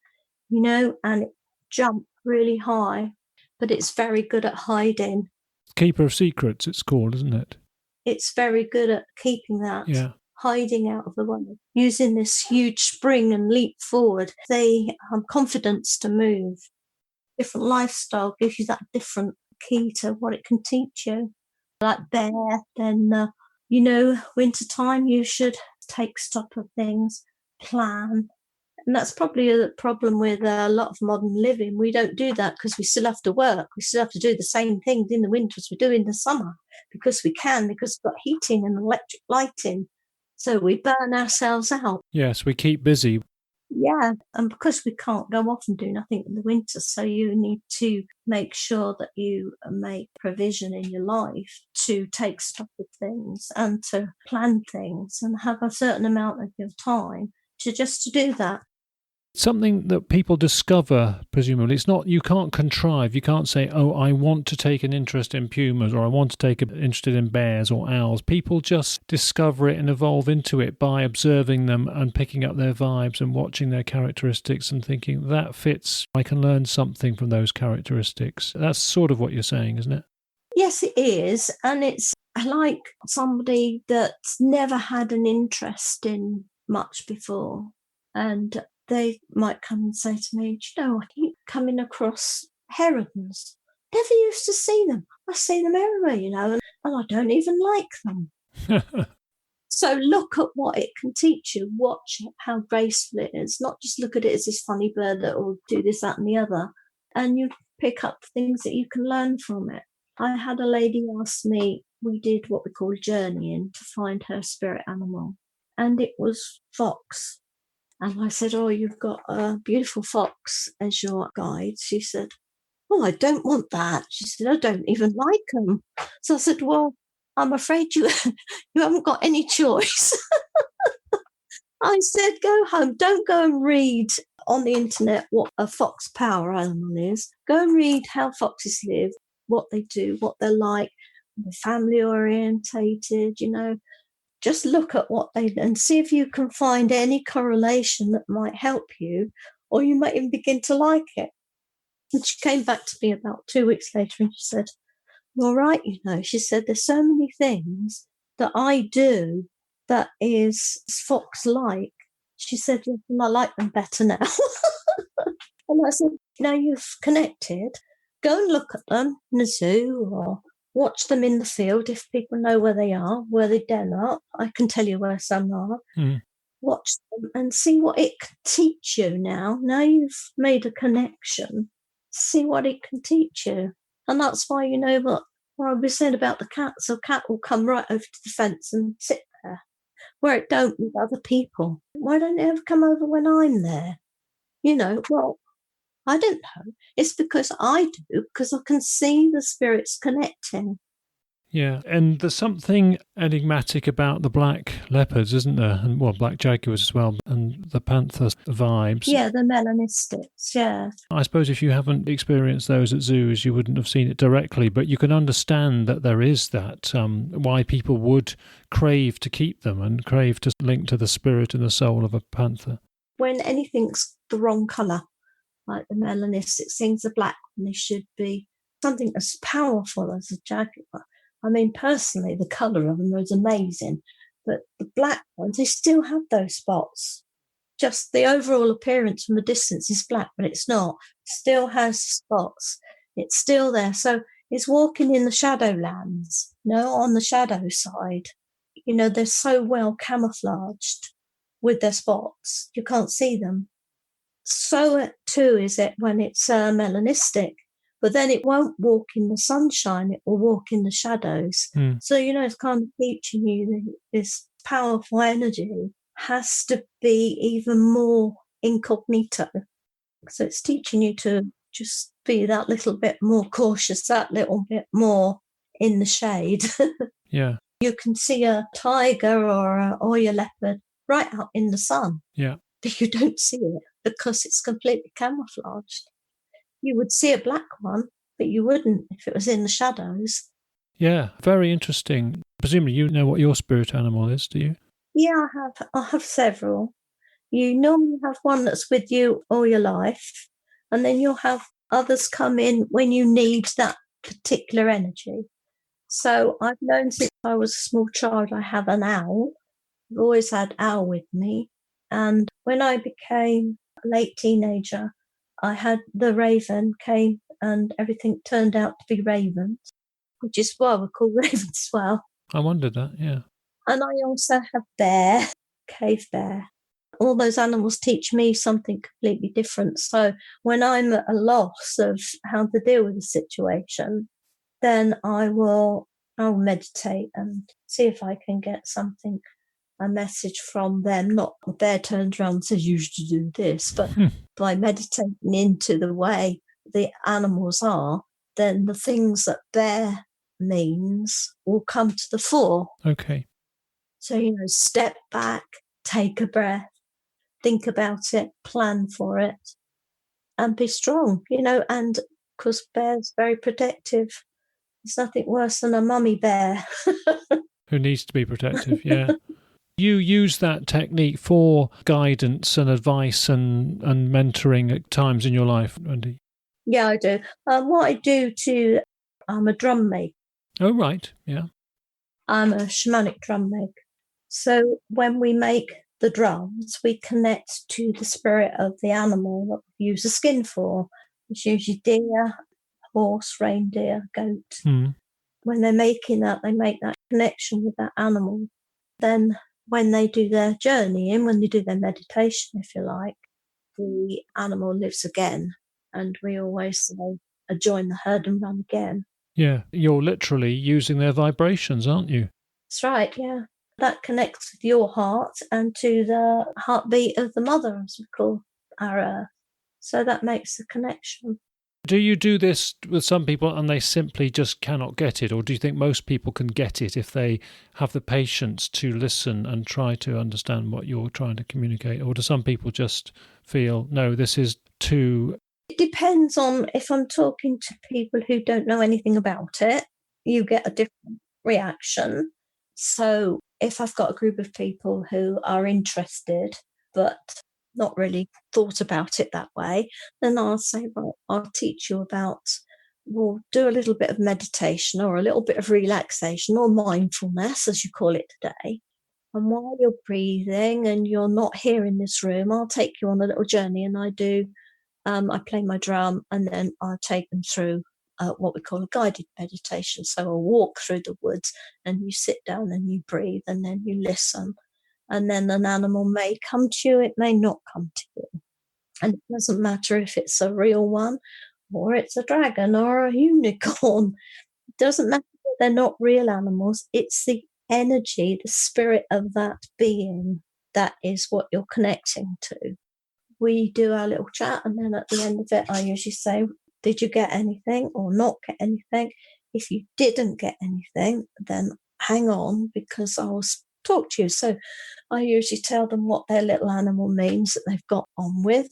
and it jumps really high, but it's very good at hiding. Keeper of secrets, it's called, isn't it? It's very good at keeping that, hiding out of the way, using this huge spring and leap forward. They have confidence to move. Different lifestyle gives you that different key to what it can teach you. Like bear, then wintertime, you should take stock of things, plan. And that's probably a problem with a lot of modern living. We don't do that because we still have to work. We still have to do the same things in the winter as we do in the summer because we can, because we've got heating and electric lighting. So we burn ourselves out. Yes, we keep busy. Yeah, and because we can't go off and do nothing in the winter, so you need to make sure that you make provision in your life to take stock of things and to plan things and have a certain amount of your time to do that. Something that people discover, presumably. It's not, you can't contrive. You can't say, oh, I want to take an interest in pumas or I want to take an interest in bears or owls. People just discover it and evolve into it by observing them and picking up their vibes and watching their characteristics and thinking, that fits. I can learn something from those characteristics. That's sort of what you're saying, isn't it? Yes, it is. And it's like somebody that's never had an interest in much before. And they might come and say to me, I keep coming across herons. Never used to see them. I see them everywhere, and I don't even like them. So look at what it can teach you. Watch how graceful it is. Not just look at it as this funny bird that will do this, that and the other. And you pick up things that you can learn from it. I had a lady ask me, we did what we call journeying to find her spirit animal. And it was fox. And I said, oh, you've got a beautiful fox as your guide. She said, oh, I don't want that. She said, I don't even like them. So I said, well, I'm afraid you haven't got any choice. I said, go home. Don't go and read on the internet what a fox power animal is. Go and read how foxes live, what they do, what they're like, they're family orientated, Just look at what they and see if you can find any correlation that might help you, or you might even begin to like it. And she came back to me about 2 weeks later and she said, "You're right, She said, there's so many things that I do that is fox-like. She said, "Yes, and I like them better now." And I said, now you've connected, go and look at them in a zoo or watch them in the field if people know where they are, where they den up. I can tell you where some are. Watch them and see what it can teach you now. Now you've made a connection, see what it can teach you. And that's why, what I was saying about the cat. So a cat will come right over to the fence and sit there, where it don't with other people. Why don't it ever come over when I'm there? Well, I don't know. It's because I do, because I can see the spirits connecting. Yeah, and there's something enigmatic about the black leopards, isn't there? And black jaguars as well, and the panther vibes. Yeah, the melanistics, yeah. I suppose if you haven't experienced those at zoos, you wouldn't have seen it directly, but you can understand that there is that, why people would crave to keep them and crave to link to the spirit and the soul of a panther. When anything's the wrong colour, like the melanistic things are black when they should be, something as powerful as a jaguar. I mean, personally, the colour of them is amazing, but the black ones, they still have those spots. Just the overall appearance from a distance is black, but it's not. It still has spots. It's still there. So it's walking in the shadowlands, on the shadow side. They're so well camouflaged with their spots. You can't see them. So too is it when it's melanistic. But then it won't walk in the sunshine, it will walk in the shadows. So, it's kind of teaching you that this powerful energy has to be even more incognito. So it's teaching you to just be that little bit more cautious, that little bit more in the shade. Yeah. You can see a tiger or a leopard right out in the sun. Yeah. But you don't see it because it's completely camouflaged. You would see a black one, but you wouldn't if it was in the shadows. Yeah, very interesting. Presumably you know what your spirit animal is, do you? Yeah, I have several. You normally have one that's with you all your life, and then you'll have others come in when you need that particular energy. So I've known since I was a small child I have an owl. I've always had owl with me. And when I became a late teenager, I had the raven came and everything turned out to be ravens, which is why we're called ravens as well. I wondered that, yeah. And I also have bear, cave bear. All those animals teach me something completely different. So when I'm at a loss of how to deal with the situation, then I'll meditate and see if I can get something, a message from them. Not the bear turns around and says, you should do this, but by meditating into the way the animals are, then the things that bear means will come to the fore. Okay. So, step back, take a breath, think about it, plan for it, and be strong, and because bear's very protective. There's nothing worse than a mummy bear. Who needs to be protective, yeah. You use that technique for guidance and advice and mentoring at times in your life, Wendy? Yeah, I do. What I do I'm a drum maker. Oh, right, yeah. I'm a shamanic drum maker. So when we make the drums, we connect to the spirit of the animal that we use the skin for. It's usually deer, horse, reindeer, goat. When they're making that, they make that connection with that animal. Then when they do their journey and when they do their meditation, if you like, the animal lives again. And we always say, join the herd and run again. Yeah, you're literally using their vibrations, aren't you? That's right, yeah. That connects with your heart and to the heartbeat of the mother, as we call our earth. So that makes the connection. Do you do this with some people and they simply just cannot get it? Or do you think most people can get it if they have the patience to listen and try to understand what you're trying to communicate? Or do some people just feel, no, this is too... It depends on if I'm talking to people who don't know anything about it, you get a different reaction. So if I've got a group of people who are interested but not really thought about it that way, then I'll say, well, I'll teach you about, we'll do a little bit of meditation or a little bit of relaxation or mindfulness, as you call it today. And while you're breathing and you're not here in this room, I'll take you on a little journey, and I play my drum, and then I take them through what we call a guided meditation. So I'll walk through the woods and you sit down and you breathe and then you listen. And then an animal may come to you, it may not come to you. And it doesn't matter if it's a real one or it's a dragon or a unicorn. It doesn't matter that they're not real animals. It's the energy, the spirit of that being that is what you're connecting to. We do our little chat, and then at the end of it, I usually say, did you get anything or not get anything? If you didn't get anything, then hang on, because I will talk to you. So I usually tell them what their little animal means that they've got on with.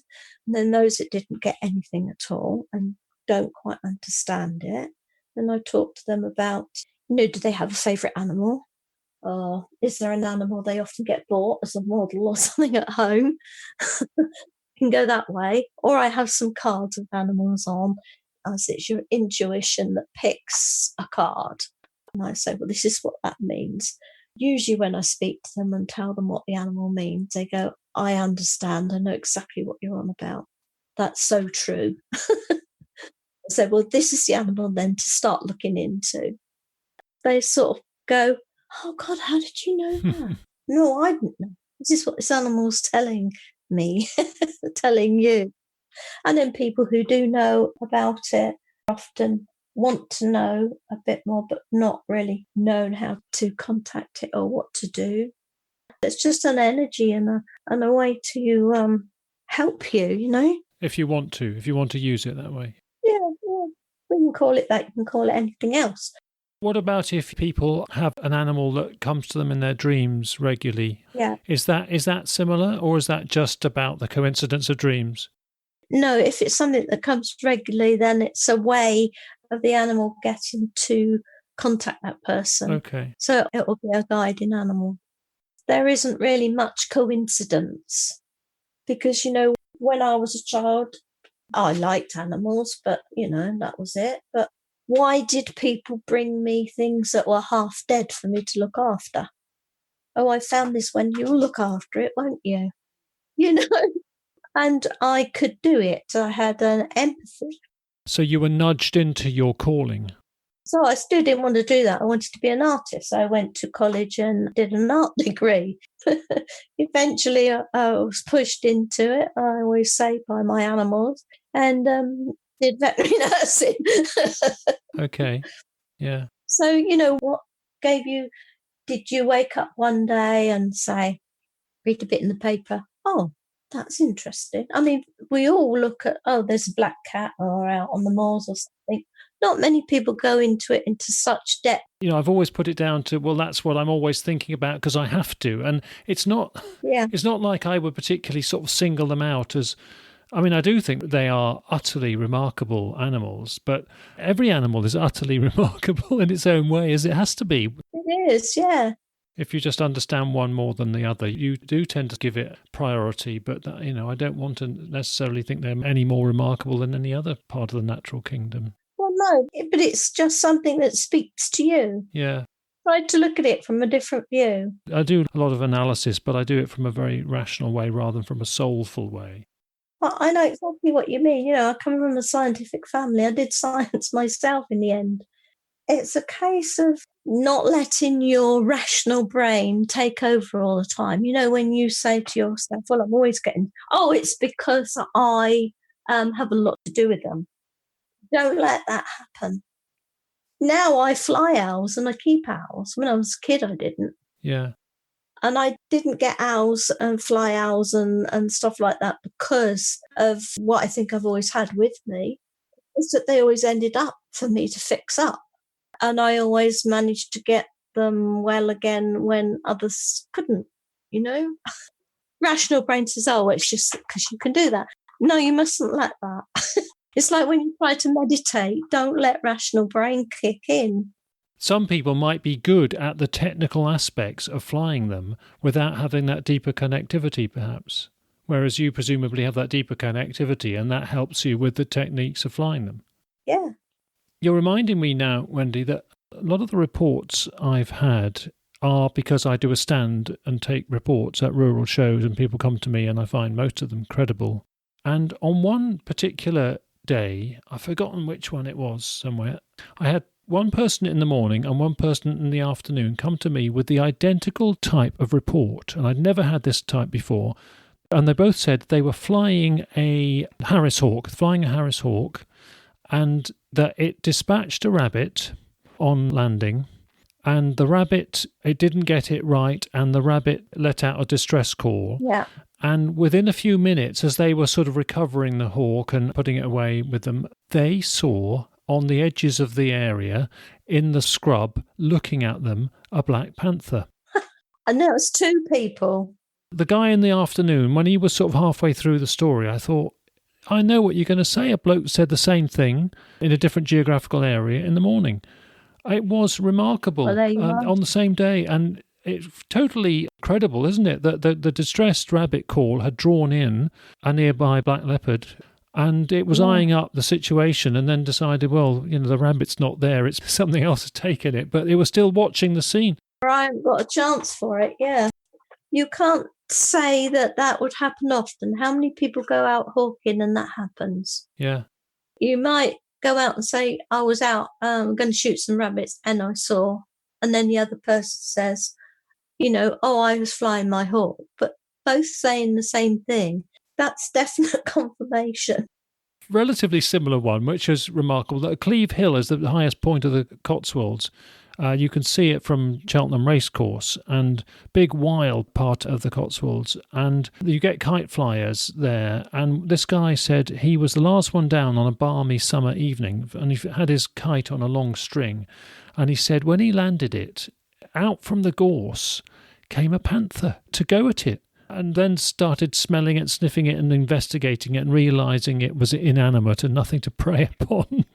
And then those that didn't get anything at all and don't quite understand it, then I talk to them about, do they have a favourite animal? Or is there an animal they often get bought as a model or something at home? Can go that way. Or I have some cards with animals on, as it's your intuition that picks a card. And I say, well, this is what that means. Usually when I speak to them and tell them what the animal means, they go, I understand. I know exactly what you're on about. That's so true. I say, well, this is the animal then to start looking into. They sort of go, oh, God, how did you know that? No, I didn't know. This is what this animal's telling me, telling you. And then people who do know about it often want to know a bit more, but not really known how to contact it or what to do. It's just an energy and a way to help you, If you want to use it that way. Yeah. We can call it that. You can call it anything else. What about if people have an animal that comes to them in their dreams regularly? Yeah. Is that similar, or is that just about the coincidence of dreams? No, if it's something that comes regularly, then it's a way of the animal getting to contact that person. Okay. So it will be a guiding animal. There isn't really much coincidence because, when I was a child, I liked animals, but, that was it. But why did people bring me things that were half dead for me to look after? Oh, I found this one. You'll look after it, won't you? And I could do it. I had an empathy. So you were nudged into your calling. So I still didn't want to do that. I wanted to be an artist. I went to college and did an art degree. Eventually, I was pushed into it, I always say, by my animals, and did veterinary nursing. Okay, yeah. So, what did you wake up one day and say, read a bit in the paper, oh, that's interesting. I mean, we all look at, there's a black cat or out on the moors or something. Not many people go into such depth. I've always put it down to, well, that's what I'm always thinking about because I have to. And it's not like I would particularly sort of single them out as, I do think they are utterly remarkable animals, but every animal is utterly remarkable in its own way, as it has to be. It is, yeah. If you just understand one more than the other, you do tend to give it priority, but, I don't want to necessarily think they're any more remarkable than any other part of the natural kingdom. Well, no, but it's just something that speaks to you. Yeah. Try to look at it from a different view. I do a lot of analysis, but I do it from a very rational way rather than from a soulful way. Well, I know exactly what you mean. I come from a scientific family. I did science myself in the end. It's a case of not letting your rational brain take over all the time. When you say to yourself, well, I'm always getting, it's because I have a lot to do with them. Don't let that happen. Now I fly owls and I keep owls. When I was a kid, I didn't. Yeah. And I didn't get owls and fly owls and stuff like that because of what I think I've always had with me. It's that they always ended up for me to fix up. And I always managed to get them well again when others couldn't, you know? Rational brain says, oh, it's just because you can do that. No, you mustn't let that. It's like when you try to meditate, don't let rational brain kick in. Some people might be good at the technical aspects of flying them without having that deeper connectivity, perhaps. Whereas you presumably have that deeper connectivity and that helps you with the techniques of flying them. Yeah. You're reminding me now, Wendy, that a lot of the reports I've had are because I do a stand and take reports at rural shows and people come to me and I find most of them credible. And on one particular day, I've forgotten which one it was somewhere, I had one person in the morning and one person in the afternoon come to me with the identical type of report. And I'd never had this type before. And they both said they were flying a Harris Hawk, and that it dispatched a rabbit on landing, and the rabbit, it didn't get it right, and the rabbit let out a distress call. Yeah. And within a few minutes, as they were sort of recovering the hawk and putting it away with them, they saw on the edges of the area, in the scrub, looking at them, a black panther. And there was two people. The guy in the afternoon, when he was sort of halfway through the story, I thought, I know what you're going to say. A bloke said the same thing in a different geographical area in the morning. It was remarkable on the same day. And it's totally credible, isn't it, that the distressed rabbit call had drawn in a nearby black leopard and it was eyeing up the situation and then decided, well, you know, the rabbit's not there. It's something else has taken it. But it was still watching the scene. I haven't got a chance for it, yeah. You can't say that would happen often. How many people go out hawking and that happens? Yeah. You might go out and say, I was out, I'm going to shoot some rabbits and I saw. And then the other person says, you know, oh, I was flying my hawk. But both saying the same thing. That's definite confirmation. Relatively similar one, which is remarkable. That Cleve Hill is the highest point of the Cotswolds. You can see it from Cheltenham Racecourse and big wild part of the Cotswolds. And you get kite flyers there. And this guy said he was the last one down on a balmy summer evening and he had his kite on a long string. And he said when he landed it, out from the gorse came a panther to go at it. And then started smelling it, sniffing it and investigating it and realising it was inanimate and nothing to prey upon.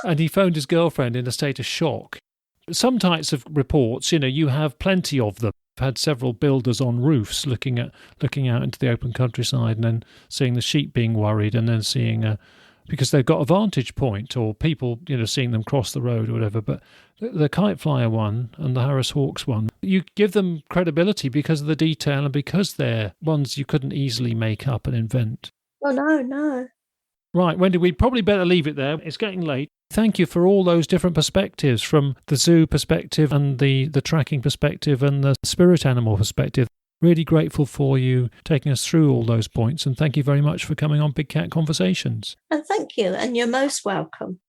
And he phoned his girlfriend in a state of shock. Some types of reports, you know, you have plenty of them. I've had several builders on roofs looking out into the open countryside and then seeing the sheep being worried and then seeing because they've got a vantage point or people, you know, seeing them cross the road or whatever. But the kite flyer one and the Harris Hawks one, you give them credibility because of the detail and because they're ones you couldn't easily make up and invent. Oh, no. Right, Wendy, we'd probably better leave it there. It's getting late. Thank you for all those different perspectives, from the zoo perspective and the tracking perspective and the spirit animal perspective. Really grateful for you taking us through all those points, and thank you very much for coming on Big Cat Conversations. And thank you, and you're most welcome.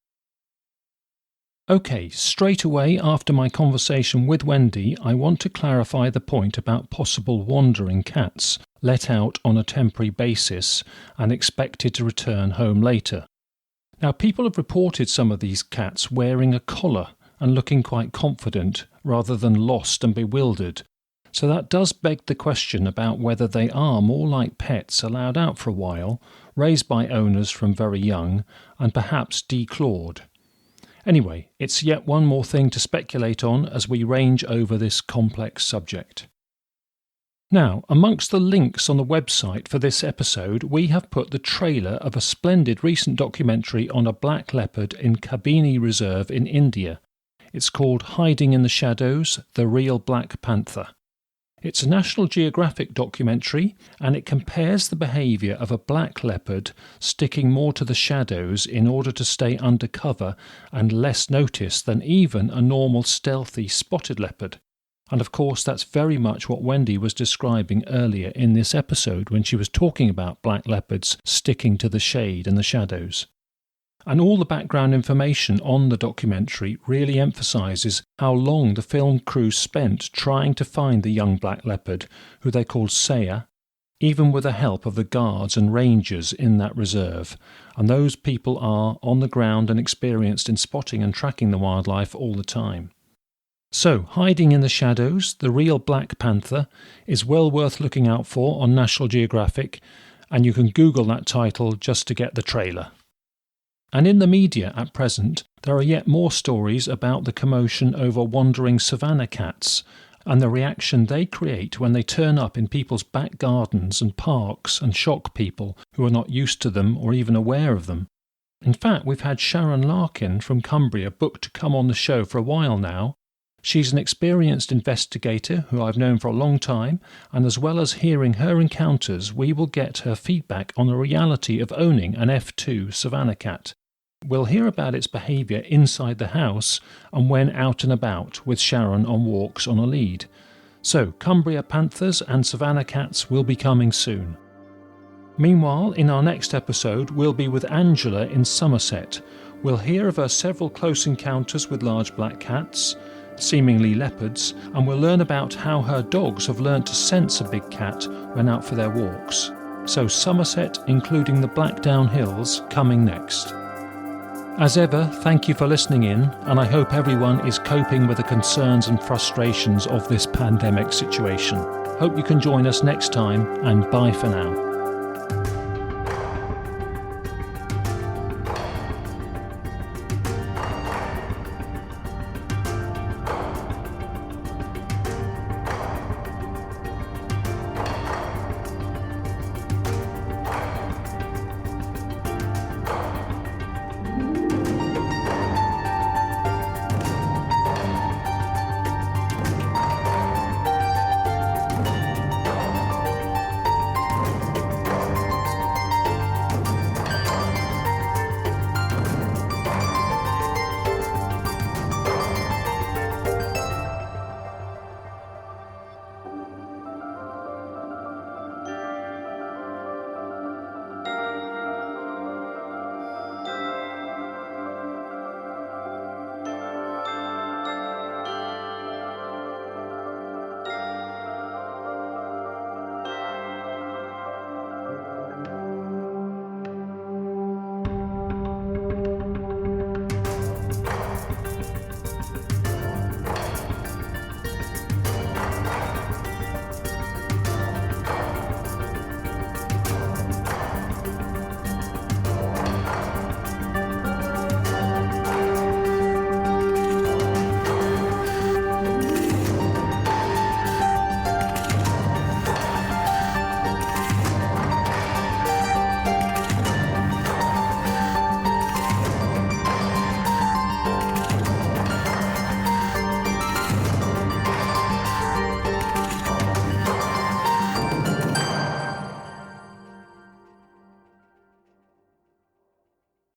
Okay, straight away after my conversation with Wendy, I want to clarify the point about possible wandering cats let out on a temporary basis and expected to return home later. Now, people have reported some of these cats wearing a collar and looking quite confident rather than lost and bewildered. So that does beg the question about whether they are more like pets allowed out for a while, raised by owners from very young, and perhaps declawed. Anyway, it's yet one more thing to speculate on as we range over this complex subject. Now, amongst the links on the website for this episode, we have put the trailer of a splendid recent documentary on a black leopard in Kabini Reserve in India. It's called Hiding in the Shadows, The Real Black Panther. It's a National Geographic documentary, and it compares the behaviour of a black leopard sticking more to the shadows in order to stay under cover and less noticed than even a normal stealthy spotted leopard. And of course that's very much what Wendy was describing earlier in this episode when she was talking about black leopards sticking to the shade and the shadows. And all the background information on the documentary really emphasises how long the film crew spent trying to find the young black leopard, who they called Saya, even with the help of the guards and rangers in that reserve, and those people are on the ground and experienced in spotting and tracking the wildlife all the time. So, Hiding in the Shadows, the real Black Panther, is well worth looking out for on National Geographic, and you can Google that title just to get the trailer. And in the media at present, there are yet more stories about the commotion over wandering savannah cats and the reaction they create when they turn up in people's back gardens and parks and shock people who are not used to them or even aware of them. In fact, we've had Sharon Larkin from Cumbria booked to come on the show for a while now. She's an experienced investigator who I've known for a long time, and as well as hearing her encounters, we will get her feedback on the reality of owning an F2 savannah cat. We'll hear about its behaviour inside the house and when out and about with Sharon on walks on a lead. So, Cumbria panthers and savannah cats will be coming soon. Meanwhile, in our next episode, we'll be with Angela in Somerset. We'll hear of her several close encounters with large black cats, seemingly leopards, and we'll learn about how her dogs have learnt to sense a big cat when out for their walks. So Somerset, including the Blackdown Hills, coming next. As ever, thank you for listening in, and I hope everyone is coping with the concerns and frustrations of this pandemic situation. Hope you can join us next time, and bye for now.